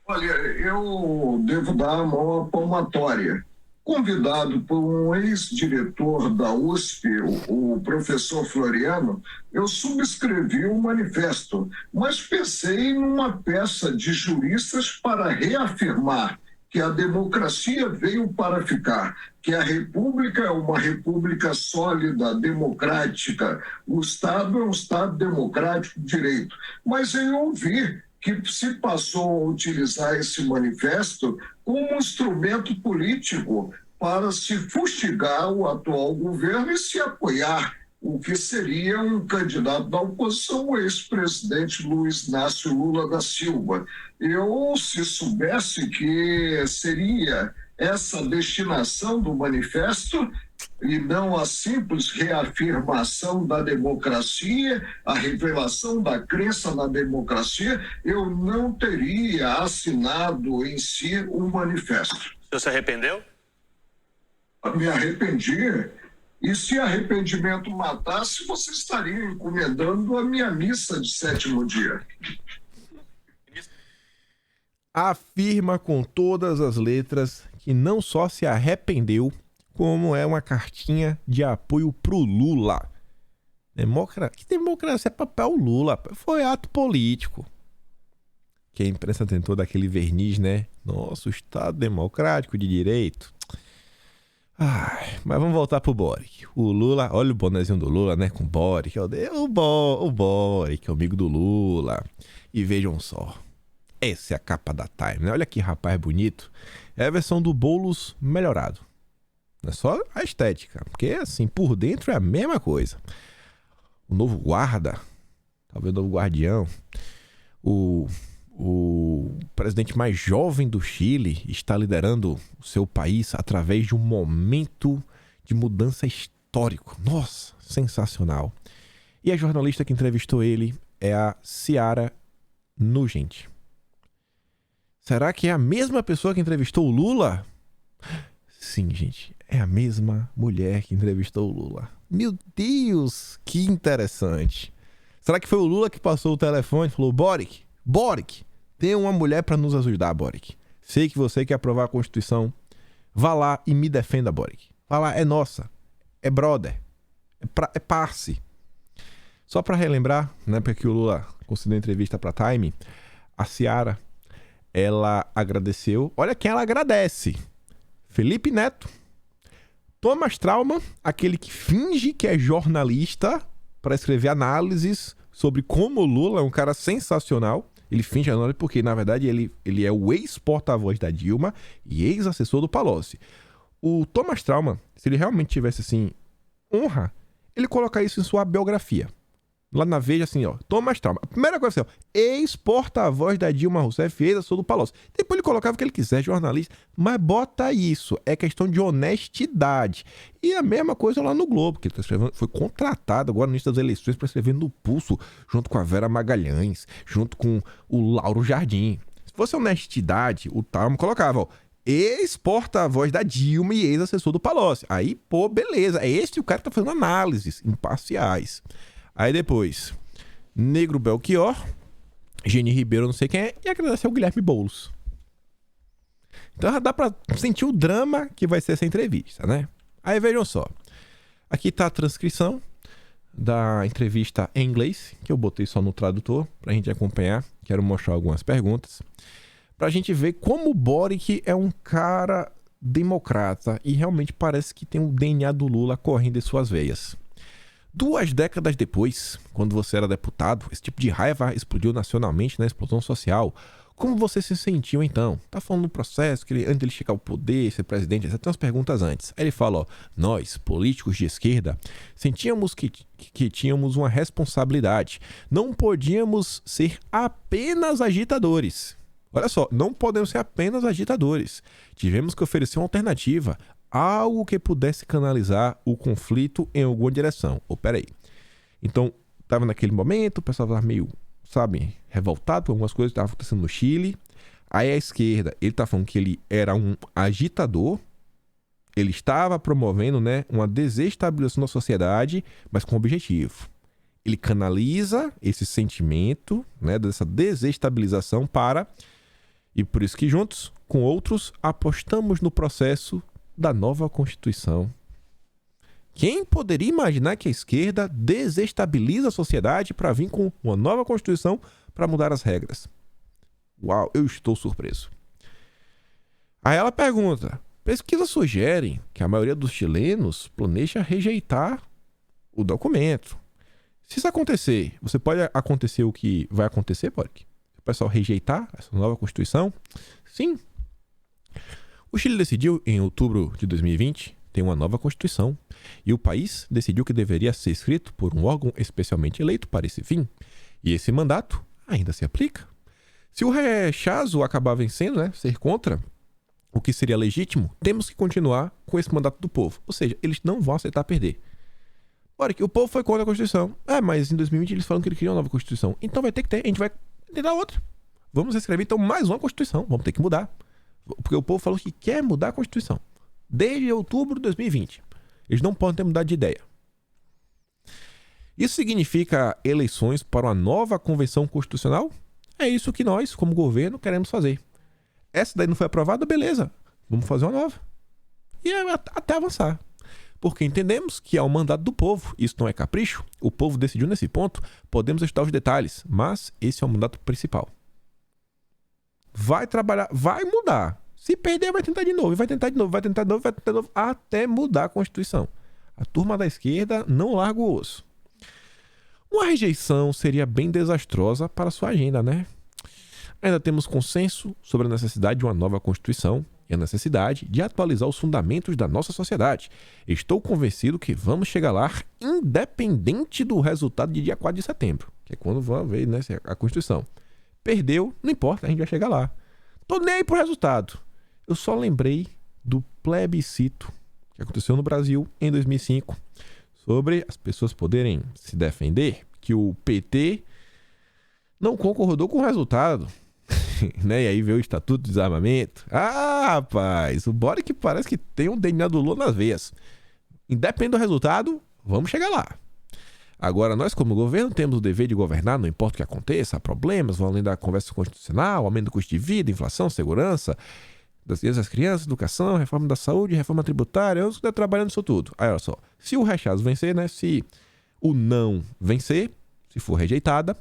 Olha, eu devo dar uma palmatória. Convidado por um ex-diretor da USP, o professor Floriano, eu subscrevi um manifesto, mas pensei numa peça de juristas para reafirmar que a democracia veio para ficar, que a república é uma república sólida, democrática, o Estado é um Estado democrático de direito. Mas eu ouvi que se passou a utilizar esse manifesto como um instrumento político para se fustigar o atual governo e se apoiar o que seria um candidato da oposição, o ex-presidente Luiz Inácio Lula da Silva. Eu, se soubesse que seria essa destinação do manifesto, e não a simples reafirmação da democracia, a revelação da crença na democracia, eu não teria assinado em si um manifesto. Você se arrependeu? Me arrependi. E se arrependimento matasse, você estaria encomendando a minha missa de sétimo dia. Afirma com todas as letras que não só se arrependeu, como é uma cartinha de apoio pro Lula. Que democracia é papel Lula. Foi ato político. que a imprensa tentou dar aquele verniz, né? Nossa, o Estado Democrático de Direito. Ai, mas vamos voltar pro Boric. O Lula, olha o bonezinho do Lula, né? Com o Boric. O Boric, amigo do Lula. E vejam só. Essa é a capa da Time, né? Olha que rapaz bonito. É a versão do Boulos melhorado. Não é só a estética, porque assim, por dentro é a mesma coisa. O novo guarda, talvez o novo guardião, o presidente mais jovem do Chile está liderando o seu país através de um momento de mudança histórico. Nossa, sensacional. E a jornalista que entrevistou ele é a Ciara Nugent. Será que é a mesma pessoa que entrevistou o Lula? Sim, gente, é a mesma mulher que entrevistou o Lula. Meu Deus, que interessante. Será que foi o Lula que passou o telefone e falou: Boric, tem uma mulher para nos ajudar, Boric. Sei que você quer aprovar a Constituição. Vá lá e me defenda, Boric. Vá lá, é nossa, é brother, é parce. Só para relembrar, né, porque o Lula concedeu entrevista para Time, a Ciara, ela agradeceu. Olha quem ela agradece. Felipe Neto, Thomas Trauman, aquele que finge que é jornalista para escrever análises sobre como o Lula é um cara sensacional. Ele finge análise porque, na verdade, ele é o ex-porta-voz da Dilma e ex-assessor do Palocci. O Thomas Trauman, se ele realmente tivesse, assim, honra, ele coloca isso em sua biografia. Lá na Veja, assim, ó, Thomas Trauman. A primeira coisa assim, ó, ex-porta-voz da Dilma Rousseff, ex-assessor do Palocci. Depois ele colocava o que ele quiser, jornalista. Mas bota isso, é questão de honestidade. E a mesma coisa lá no Globo, que ele tá escrevendo, foi contratado agora no início das eleições para escrever no Pulso, junto com a Vera Magalhães, junto com o Lauro Jardim. Se fosse honestidade, o Trauman colocava, ó, ex-porta-voz da Dilma e ex-assessor do Palocci. Aí, pô, beleza, é esse o cara que tá fazendo análises imparciais. Aí depois, Negro Belchior, Geni Ribeiro, não sei quem é, e agradecer ao Guilherme Boulos. Então já dá pra sentir o drama que vai ser essa entrevista, né? Aí vejam só. Aqui tá a transcrição da entrevista em inglês, que eu botei só no tradutor, pra gente acompanhar. Quero mostrar algumas perguntas. Pra gente ver como o Boric é um cara democrata e realmente parece que tem o DNA do Lula correndo em suas veias. 2 décadas depois, quando você era deputado, esse tipo de raiva explodiu nacionalmente na explosão social. Como você se sentiu então? Tá falando do processo, que antes de ele chegar ao poder, ser presidente, etc. Tem umas perguntas antes. Aí ele fala, ó, nós, políticos de esquerda, sentíamos que tínhamos uma responsabilidade. Não podíamos ser apenas agitadores. Olha só, não podemos ser apenas agitadores. Tivemos que oferecer uma alternativa, algo que pudesse canalizar o conflito em alguma direção. Peraí. Então, estava naquele momento, o pessoal estava meio, sabe, revoltado por algumas coisas que estavam acontecendo no Chile. Aí a esquerda, ele está falando que ele era um agitador, ele estava promovendo, né, uma desestabilização da sociedade, mas com objetivo. Ele canaliza esse sentimento, né, dessa desestabilização para... E por isso que juntos, com outros, apostamos no processo da nova Constituição. Quem poderia imaginar que a esquerda desestabiliza a sociedade para vir com uma nova Constituição para mudar as regras? Uau, eu estou surpreso. Aí ela pergunta, pesquisas sugerem que a maioria dos chilenos planeja rejeitar o documento. Se isso acontecer, você pode acontecer o que vai acontecer, Boric? O pessoal rejeitar essa nova Constituição? Sim. O Chile decidiu, em outubro de 2020, ter uma nova Constituição. E o país decidiu que deveria ser escrito por um órgão especialmente eleito para esse fim. E esse mandato ainda se aplica. Se o rechazo acabar vencendo, né, ser contra o que seria legítimo, temos que continuar com esse mandato do povo. Ou seja, eles não vão aceitar perder. Ora, que o povo foi contra a Constituição. Mas em 2020 eles falaram que eles queriam uma nova Constituição. Então vai ter que ter, a gente vai tentar outra. Vamos escrever então mais uma Constituição. Vamos ter que mudar. Porque o povo falou que quer mudar a Constituição. Desde outubro de 2020. Eles não podem ter mudado de ideia. Isso significa eleições para uma nova convenção constitucional? É isso que nós, como governo, queremos fazer. Essa daí não foi aprovada? Beleza. Vamos fazer uma nova. E até avançar. Porque entendemos que é o mandato do povo. Isso não é capricho. O povo decidiu nesse ponto. Podemos estudar os detalhes. Mas esse é o mandato principal. vai trabalhar, vai mudar. Se perder, vai tentar de novo, vai tentar de novo, vai tentar de novo, vai tentar de novo, até mudar a Constituição. A turma da esquerda não larga o osso. Uma rejeição seria bem desastrosa para sua agenda, né? Ainda temos consenso sobre a necessidade de uma nova Constituição e a necessidade de atualizar os fundamentos da nossa sociedade. Estou convencido que vamos chegar lá independente do resultado de dia 4 de setembro, que é quando vai ver, né, a Constituição. Perdeu, não importa, a gente vai chegar lá. Tô nem aí pro resultado. Eu só lembrei do plebiscito que aconteceu no Brasil em 2005 sobre as pessoas poderem se defender, que o PT não concordou com o resultado. Né? E aí veio o Estatuto de Desarmamento. Ah, rapaz, o Boric parece que tem um DNA do Lula nas veias. Independente do resultado, vamos chegar lá. Agora, nós como governo temos o dever de governar, não importa o que aconteça, há problemas, vão além da conversa constitucional, aumento do custo de vida, inflação, segurança, das crianças, educação, reforma da saúde, reforma tributária, eu estou trabalhando isso tudo. Aí, olha só, se o rechaço vencer, né? Se o não vencer, se for rejeitada,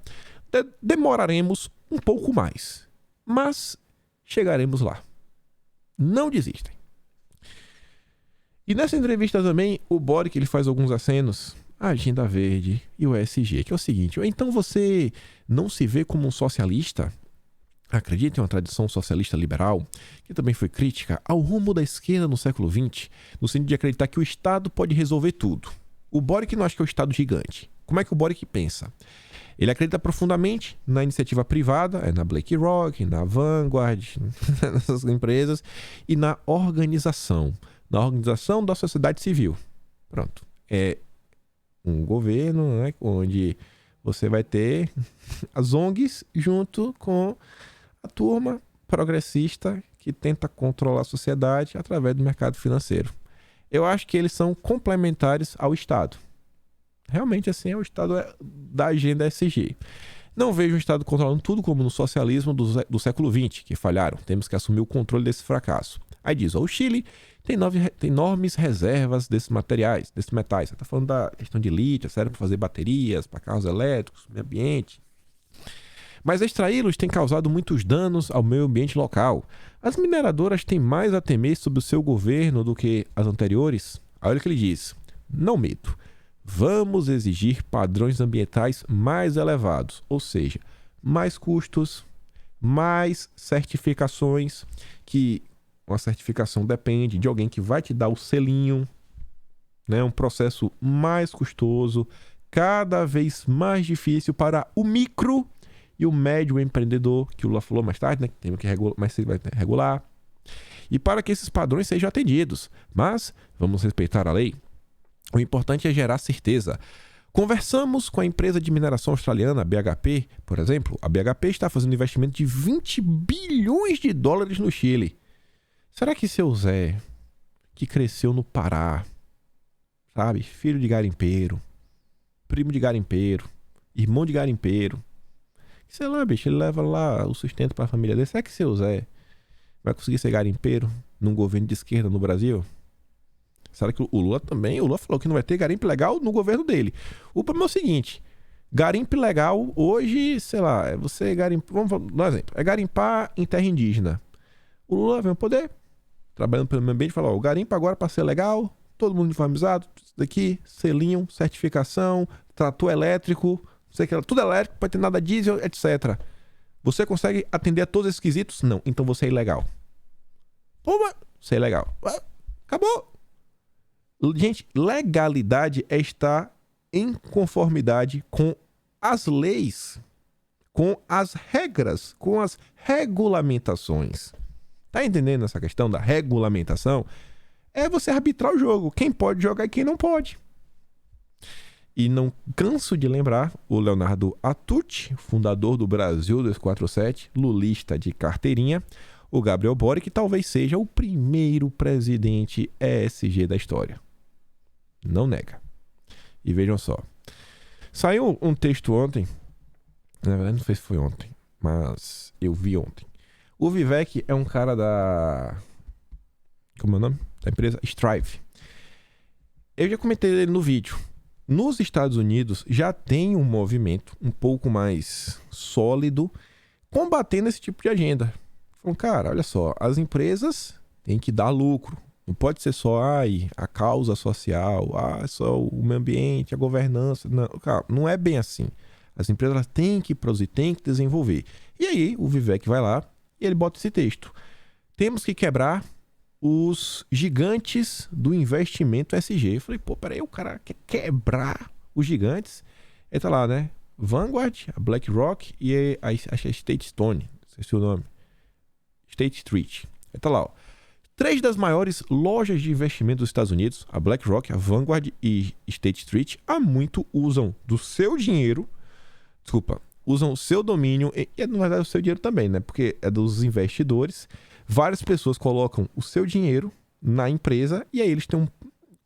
demoraremos um pouco mais. Mas chegaremos lá. Não desistem. E nessa entrevista também, o Boric ele faz alguns acenos à Agenda Verde e o ESG, que é o seguinte: então você não se vê como um socialista? Acredita em uma tradição socialista liberal, que também foi crítica ao rumo da esquerda no século XX, no sentido de acreditar que o Estado pode resolver tudo. O Boric não acha que é o Estado gigante. Como é que o Boric pensa? Ele acredita profundamente na iniciativa privada, na BlackRock, na Vanguard, nessas empresas, e na organização da sociedade civil. Pronto. É um governo, né, onde você vai ter as ONGs junto com a turma progressista que tenta controlar a sociedade através do mercado financeiro. Eu acho que eles são complementares ao Estado. Realmente, assim, é o Estado da agenda ESG. Não vejo o Estado controlando tudo como no socialismo do século XX, que falharam. Temos que assumir o controle desse fracasso. Aí diz, o Chile tem enormes reservas desses materiais, desses metais. Você está falando da questão de lítio, serve para fazer baterias, para carros elétricos, meio ambiente. Mas extraí-los tem causado muitos danos ao meio ambiente local. As mineradoras têm mais a temer sobre o seu governo do que as anteriores. Olha o que ele diz. Não medo. Vamos exigir padrões ambientais mais elevados, ou seja, mais custos, mais certificações, que uma certificação depende de alguém que vai te dar o selinho, né? Um processo mais custoso, cada vez mais difícil para o micro e o médio empreendedor, que o Lula falou mais tarde, né? Que tem que regular, mas você vai regular. E para que esses padrões sejam atendidos, mas vamos respeitar a lei. O importante é gerar certeza. Conversamos com a empresa de mineração australiana, a BHP, por exemplo. A BHP está fazendo investimento de 20 bilhões de dólares no Chile. Será que seu Zé, que cresceu no Pará, sabe, filho de garimpeiro, primo de garimpeiro, irmão de garimpeiro, sei lá, bicho, ele leva lá o sustento para a família dele. Será que seu Zé vai conseguir ser garimpeiro num governo de esquerda no Brasil? Será que o Lula também? O Lula falou que não vai ter garimpo legal no governo dele. O problema é o seguinte: garimpo legal hoje, sei lá, é você garimpar. Vamos dar um exemplo: é garimpar em terra indígena. O Lula vem ao poder, trabalhando pelo meio ambiente, fala: ó, o garimpo agora para ser legal, todo mundo uniformizado, isso daqui, selinho, certificação, trator elétrico, não sei o que, tudo elétrico, pode ter nada diesel, etc. Você consegue atender a todos esses quesitos? Não. Então você é ilegal. Pô, mas você é ilegal. Acabou. Gente, legalidade é estar em conformidade com as leis, com as regras, com as regulamentações. Tá entendendo essa questão da regulamentação? É você arbitrar o jogo. Quem pode jogar e quem não pode. E não canso de lembrar o Leonardo Atucci, fundador do Brasil 247, lulista de carteirinha, o Gabriel Boric, que talvez seja o primeiro presidente ESG da história. Não nega. E vejam só. Saiu um texto ontem. Na verdade, não sei se foi ontem, mas eu vi ontem. O Vivek é um cara da... Como é o nome? Da empresa Strive. Eu já comentei ele no vídeo. Nos Estados Unidos já tem um movimento um pouco mais sólido combatendo esse tipo de agenda. Falam, cara, olha só, as empresas têm que dar lucro. Não pode ser só a causa social, só o meio ambiente, a governança. Não, cara, não é bem assim. As empresas elas têm que produzir, têm que desenvolver. E aí o Vivek vai lá e ele bota esse texto. Temos que quebrar os gigantes do investimento SG. Eu falei, pô, peraí, o cara quer quebrar os gigantes? Ele tá lá, né? Vanguard, a BlackRock e acho que a State Stone, não sei se é o nome. State Street. Ele tá lá, ó. 3 das maiores lojas de investimento dos Estados Unidos, a BlackRock, a Vanguard e State Street, há muito usam do seu dinheiro, usam o seu domínio, e na verdade o seu dinheiro também, né? Porque é dos investidores. Várias pessoas colocam o seu dinheiro na empresa e aí eles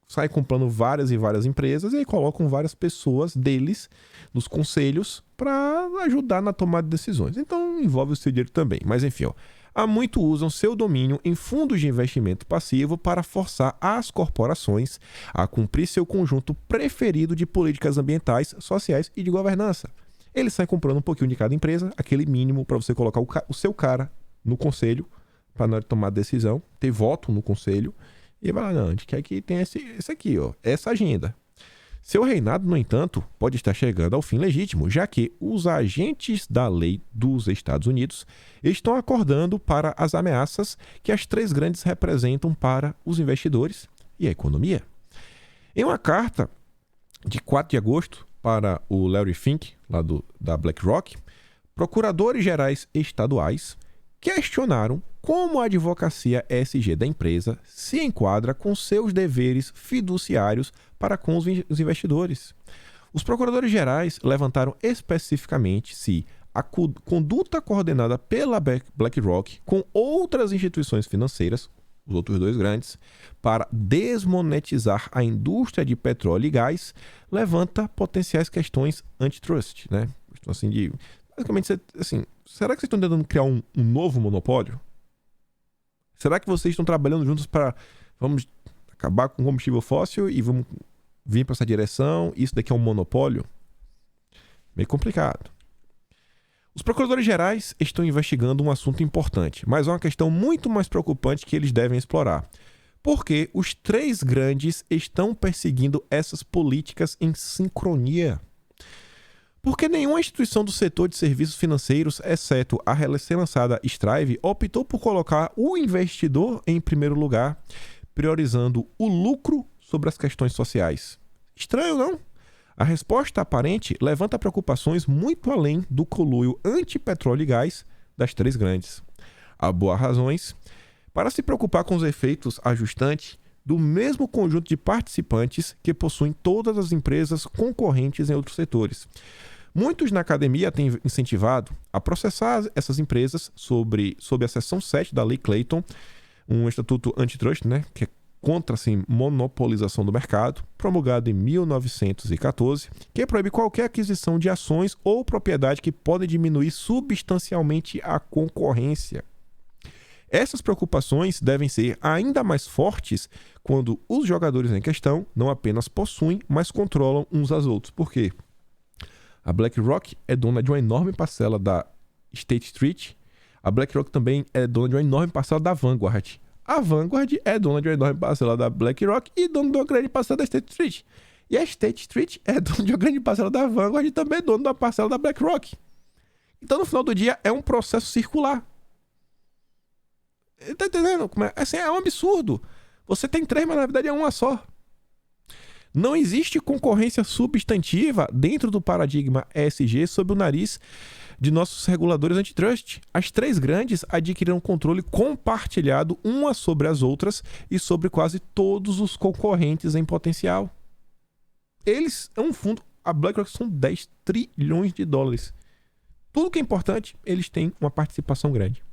saem comprando várias e várias empresas e aí colocam várias pessoas deles nos conselhos para ajudar na tomada de decisões. Então envolve o seu dinheiro também. Mas enfim, ó. Há muito usam seu domínio em fundos de investimento passivo para forçar as corporações a cumprir seu conjunto preferido de políticas ambientais, sociais e de governança. Eles saem comprando um pouquinho de cada empresa, aquele mínimo para você colocar o seu cara no conselho, para na hora de tomar decisão, ter voto no conselho, e vai lá, não, a gente quer que tenha esse aqui, ó, essa agenda. Seu reinado, no entanto, pode estar chegando ao fim legítimo, já que os agentes da lei dos Estados Unidos estão acordando para as ameaças que as 3 grandes representam para os investidores e a economia. Em uma carta de 4 de agosto para o Larry Fink, lá da BlackRock, procuradores gerais estaduais questionaram como a advocacia ESG da empresa se enquadra com seus deveres fiduciários para com os investidores. Os procuradores gerais levantaram especificamente se a conduta coordenada pela BlackRock com outras instituições financeiras, os outros 2 grandes, para desmonetizar a indústria de petróleo e gás, levanta potenciais questões antitrust, né? Assim, basicamente, assim, será que vocês estão tentando criar um novo monopólio? Será que vocês estão trabalhando juntos para vamos acabar com o combustível fóssil e vamos vir para essa direção? Isso daqui é um monopólio? Meio complicado. Os procuradores gerais estão investigando um assunto importante, mas é uma questão muito mais preocupante que eles devem explorar. Porque os 3 grandes estão perseguindo essas políticas em sincronia. Porque nenhuma instituição do setor de serviços financeiros, exceto a recém-lançada Strive, optou por colocar o investidor em primeiro lugar, priorizando o lucro sobre as questões sociais. Estranho, não? A resposta aparente levanta preocupações muito além do conluio anti-petróleo e gás das 3 grandes. Há boas razões para se preocupar com os efeitos ajustantes do mesmo conjunto de participantes que possuem todas as empresas concorrentes em outros setores. Muitos na academia têm incentivado a processar essas empresas sob a seção 7 da Lei Clayton, um estatuto antitrust, né, que é contra assim, monopolização do mercado, promulgado em 1914, que proíbe qualquer aquisição de ações ou propriedade que podem diminuir substancialmente a concorrência. Essas preocupações devem ser ainda mais fortes quando os jogadores em questão não apenas possuem, mas controlam uns aos outros. Por quê? A BlackRock é dona de uma enorme parcela da State Street. A BlackRock também é dona de uma enorme parcela da Vanguard. A Vanguard é dona de uma enorme parcela da BlackRock e dona de uma grande parcela da State Street. E a State Street é dona de uma grande parcela da Vanguard e também é dona de uma parcela da BlackRock. Então, no final do dia, é um processo circular. Tá entendendo? Assim, é um absurdo. Você tem 3, mas na verdade é uma só. Não existe concorrência substantiva dentro do paradigma ESG sob o nariz de nossos reguladores antitrust. As 3 grandes adquiriram controle compartilhado umas sobre as outras e sobre quase todos os concorrentes em potencial. Eles é um fundo, a BlackRock são 10 trilhões de dólares. Tudo que é importante, eles têm uma participação grande.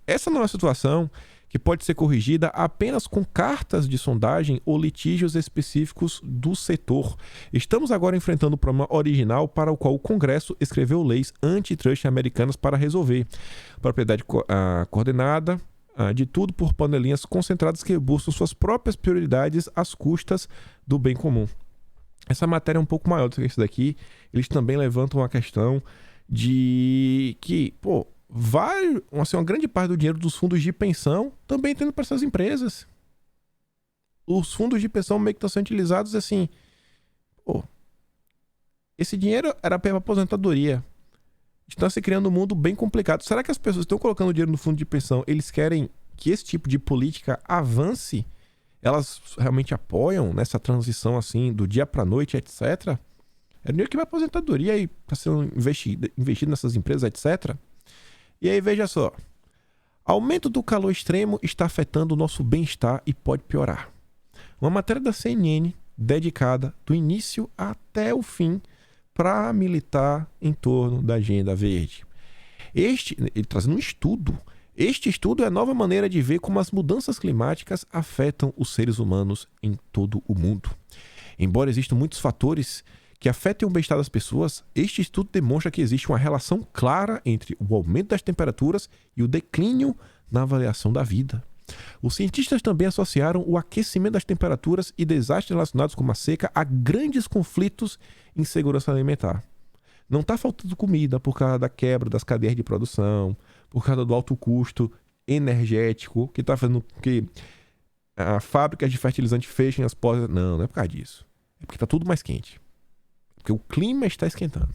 Essa não é uma situação que pode ser corrigida apenas com cartas de sondagem ou litígios específicos do setor. Estamos agora enfrentando o problema original para o qual o Congresso escreveu leis antitrust americanas para resolver. Propriedade coordenada, de tudo por panelinhas concentradas que buscam suas próprias prioridades às custas do bem comum. Essa matéria é um pouco maior do que isso daqui. Eles também levantam a questão de que, uma grande parte do dinheiro dos fundos de pensão também está indo para essas empresas. Os fundos de pensão meio que estão sendo utilizados assim. Pô, esse dinheiro era para aposentadoria. Está se criando um mundo bem complicado. Será que as pessoas estão colocando dinheiro no fundo de pensão? Eles querem que esse tipo de política avance? Elas realmente apoiam nessa transição assim, do dia para noite, etc? É dinheiro que vai para aposentadoria e está sendo investido nessas empresas, etc. E aí, veja só. Aumento do calor extremo está afetando o nosso bem-estar e pode piorar. Uma matéria da CNN dedicada do início até o fim para militar em torno da Agenda Verde. Ele trazendo um estudo. Este estudo é a nova maneira de ver como as mudanças climáticas afetam os seres humanos em todo o mundo. Embora existam muitos fatores que afetem o bem-estar das pessoas, este estudo demonstra que existe uma relação clara entre o aumento das temperaturas e o declínio na avaliação da vida. Os cientistas também associaram o aquecimento das temperaturas e desastres relacionados com a seca a grandes conflitos em segurança alimentar. Não está faltando comida por causa da quebra das cadeias de produção, por causa do alto custo energético, que está fazendo com que as fábricas de fertilizante fechem as portas. Não é por causa disso. É porque está tudo mais quente. Porque o clima está esquentando.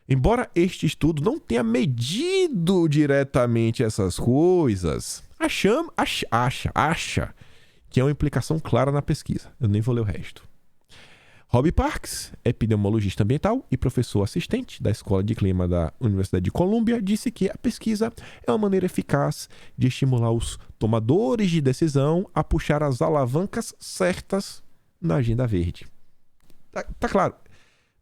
Embora este estudo não tenha medido diretamente essas coisas, acha que é uma implicação clara na pesquisa. Eu nem vou ler o resto. Robbie Parks, epidemiologista ambiental e professor assistente da Escola de Clima da Universidade de Colômbia, disse que a pesquisa é uma maneira eficaz de estimular os tomadores de decisão a puxar as alavancas certas na Agenda Verde. Tá claro.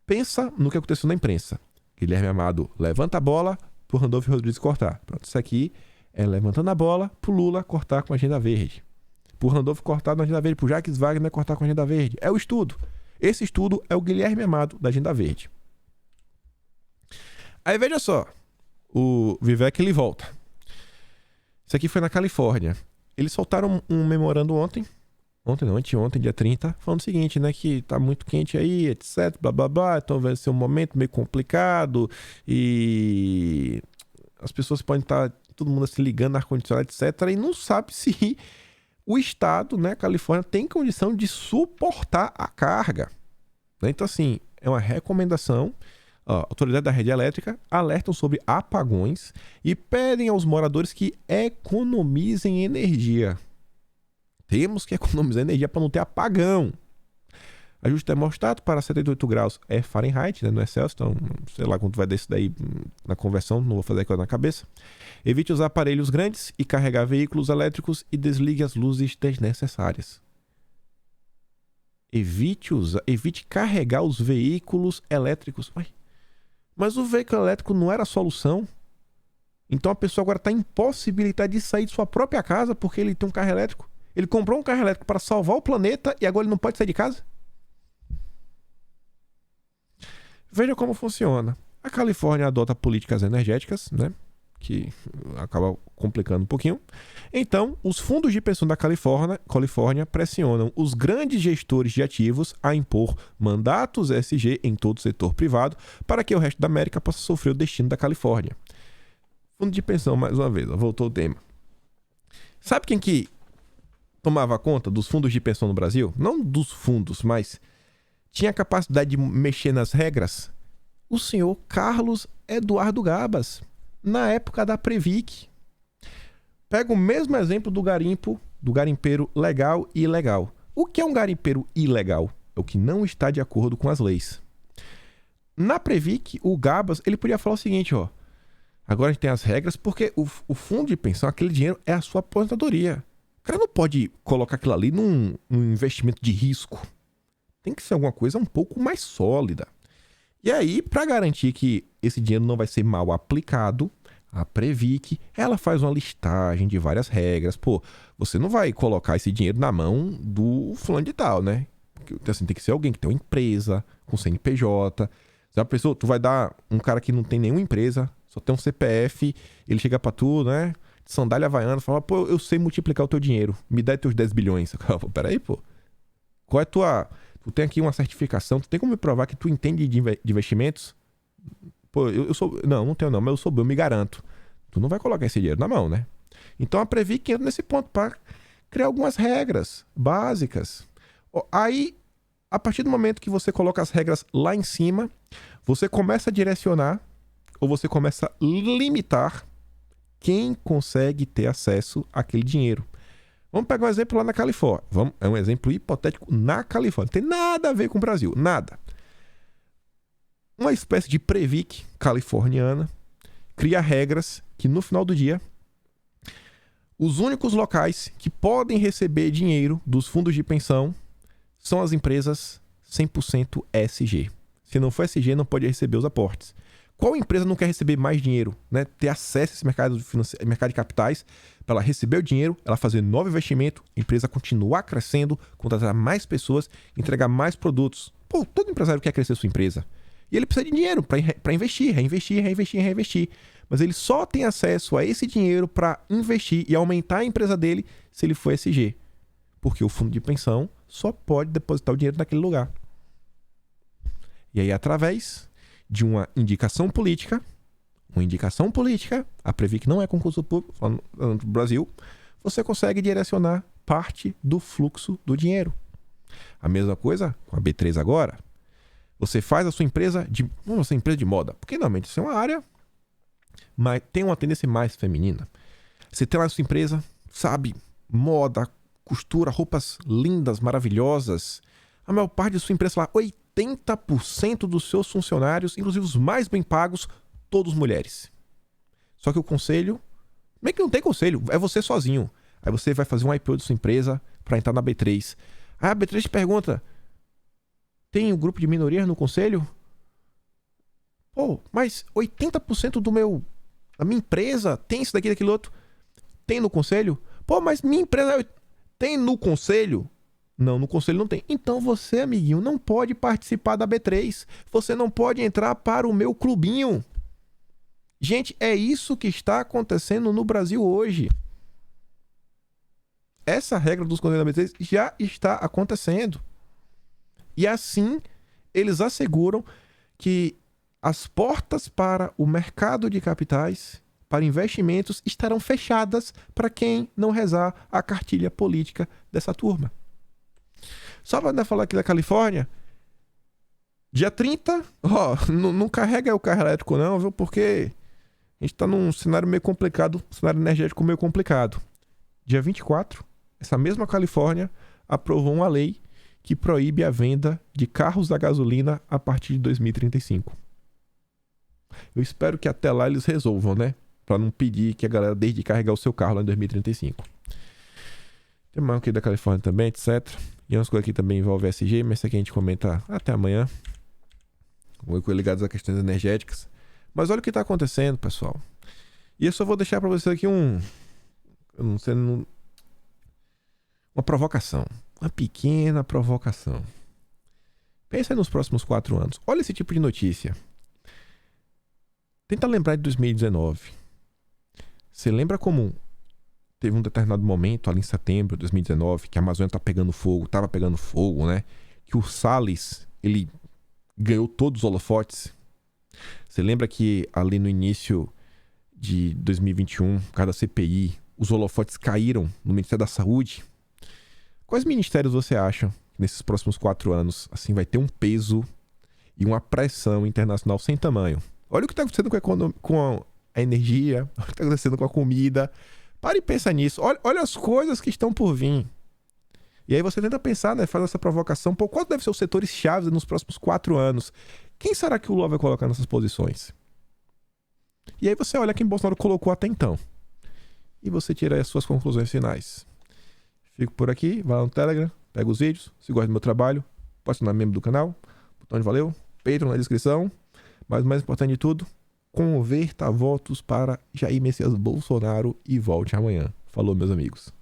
Pensa no que aconteceu na imprensa. Guilherme Amado levanta a bola pro Randolfo Rodrigues cortar. Pronto, isso aqui é levantando a bola pro Lula cortar com a Agenda Verde. Pro Randolfo cortar na Agenda Verde, pro Jacques Wagner cortar com a Agenda Verde. É o estudo. Esse estudo é o Guilherme Amado da Agenda Verde. Aí veja só. O Vivek ele volta. Isso aqui foi na Califórnia. Eles soltaram um memorando anteontem, dia 30, falando o seguinte, né, que tá muito quente aí, etc, blá blá blá, então vai ser um momento meio complicado e as pessoas podem estar, todo mundo se ligando, ar-condicionado, etc, e não sabe se o estado, né, Califórnia, tem condição de suportar a carga. Então, assim, é uma recomendação. A autoridade da rede elétrica alertam sobre apagões e pedem aos moradores que economizem energia. Temos que economizar energia para não ter apagão. Ajuste termostato para 78 graus é Fahrenheit, né? Não é Celsius, então sei lá quanto vai desse daí na conversão, não vou fazer aqui na cabeça. Evite usar aparelhos grandes e carregar veículos elétricos e desligue as luzes desnecessárias. Evite carregar os veículos elétricos. Mas o veículo elétrico não era a solução. Então a pessoa agora está impossibilitada de sair de sua própria casa porque ele tem um carro elétrico. Ele comprou um carro elétrico para salvar o planeta e agora ele não pode sair de casa? Veja como funciona. A Califórnia adota políticas energéticas, né, que acaba complicando um pouquinho. Então, os fundos de pensão da Califórnia pressionam os grandes gestores de ativos a impor mandatos ESG em todo o setor privado para que o resto da América possa sofrer o destino da Califórnia. Fundo de pensão, mais uma vez, voltou o tema. Sabe quem que tomava conta dos fundos de pensão no Brasil? Não dos fundos, mas tinha a capacidade de mexer nas regras? O senhor Carlos Eduardo Gabas, na época da Previc. Pega o mesmo exemplo do garimpeiro legal e ilegal. O que é um garimpeiro ilegal? É o que não está de acordo com as leis. Na Previc, o Gabas, ele podia falar o seguinte, ó. Agora a gente tem as regras, porque o fundo de pensão, aquele dinheiro é a sua aposentadoria. O cara não pode colocar aquilo ali num investimento de risco. Tem que ser alguma coisa um pouco mais sólida. E aí, para garantir que esse dinheiro não vai ser mal aplicado, a Previc, ela faz uma listagem de várias regras. Pô, você não vai colocar esse dinheiro na mão do fulano de tal, né? Assim, tem que ser alguém que tem uma empresa, com CNPJ. Já pensou? Tu vai dar um cara que não tem nenhuma empresa, só tem um CPF, ele chega pra tu, né? Sandália havaiana, fala, pô, eu sei multiplicar o teu dinheiro, me dá teus 10 bilhões. Peraí, pô. Qual é tua... Tu tem aqui uma certificação, tu tem como me provar que tu entende de investimentos? Pô, eu sou... Não tenho não, mas eu sou bom, eu me garanto. Tu não vai colocar esse dinheiro na mão, né? Então a Previc entra nesse ponto para criar algumas regras básicas. Aí, a partir do momento que você coloca as regras lá em cima, você começa a direcionar ou você começa a limitar quem consegue ter acesso àquele dinheiro. Vamos pegar um exemplo lá na Califórnia. É um exemplo hipotético na Califórnia. Não tem nada a ver com o Brasil. Nada. Uma espécie de Previc californiana cria regras que no final do dia os únicos locais que podem receber dinheiro dos fundos de pensão são as empresas 100% ESG. Se não for ESG, não pode receber os aportes. Qual empresa não quer receber mais dinheiro, né? Ter acesso a esse mercado de capitais, para ela receber o dinheiro, ela fazer novo investimento, a empresa continuar crescendo, contratar mais pessoas, entregar mais produtos. Pô, todo empresário quer crescer sua empresa. E ele precisa de dinheiro para investir, reinvestir. Mas ele só tem acesso a esse dinheiro para investir e aumentar a empresa dele se ele for ESG. Porque o fundo de pensão só pode depositar o dinheiro naquele lugar. E aí, através de uma indicação política, a Previc não é concurso público, falando do Brasil, você consegue direcionar parte do fluxo do dinheiro. A mesma coisa com a B3 agora. Você faz a sua empresa de moda, porque normalmente isso é uma área, mas tem uma tendência mais feminina. Você tem lá a sua empresa, sabe, moda, costura, roupas lindas, maravilhosas. A maior parte da sua empresa lá, 80% dos seus funcionários, inclusive os mais bem pagos, todos mulheres. Só que o conselho, meio que não tem conselho, é você sozinho. Aí você vai fazer um IPO de sua empresa para entrar na B3. Aí a B3 te pergunta: tem um grupo de minorias no conselho? Pô, mas 80% da minha empresa tem isso daqui, daquilo outro. Tem no conselho? Pô, mas minha empresa tem no conselho? Não, no conselho não tem. Então você, amiguinho, não pode participar da B3. Você não pode entrar para o meu clubinho. Gente, é isso que está acontecendo no Brasil hoje. Essa regra dos conselhos da B3 já está acontecendo. E assim, eles asseguram que as portas para o mercado de capitais, para investimentos, estarão fechadas para quem não rezar a cartilha política dessa turma. Só para falar aqui da Califórnia, dia 30, não carrega o carro elétrico não, viu? Porque a gente está num cenário meio complicado, cenário energético meio complicado. Dia 24, essa mesma Califórnia aprovou uma lei que proíbe a venda de carros a gasolina a partir de 2035. Eu espero que até lá eles resolvam, né? Para não pedir que a galera deixe de carregar o seu carro lá em 2035. Tem mais aqui da Califórnia também, etc. E umas coisas aqui também envolvem SG, mas isso aqui a gente comenta até amanhã. Ligados a questões energéticas. Mas olha o que está acontecendo, pessoal. E eu só vou deixar para vocês aqui uma provocação. Uma pequena provocação. Pensa aí nos próximos 4 anos. Olha esse tipo de notícia. Tenta lembrar de 2019. Você lembra como teve um determinado momento, ali em setembro de 2019, que a Amazônia estava pegando fogo, né? Que o Salles, ele ganhou todos os holofotes. Você lembra que ali no início de 2021, por causa da CPI, os holofotes caíram no Ministério da Saúde? Quais ministérios você acha que nesses próximos 4 anos assim, vai ter um peso e uma pressão internacional sem tamanho? Olha o que está acontecendo com a energia, olha o que está acontecendo com a comida. Pare e pensa nisso. Olha as coisas que estão por vir. E aí você tenta pensar, né? Faz essa provocação. Pô, quais devem ser os setores chaves nos próximos 4 anos? Quem será que o Lula vai colocar nessas posições? E aí você olha quem Bolsonaro colocou até então. E você tira aí as suas conclusões finais. Fico por aqui. Vai lá no Telegram, pega os vídeos. Se gosta do meu trabalho, pode se tornar membro do canal. Botão de valeu. Patreon na descrição. Mas o mais importante de tudo, converta votos para Jair Messias Bolsonaro e volte amanhã. Falou, meus amigos.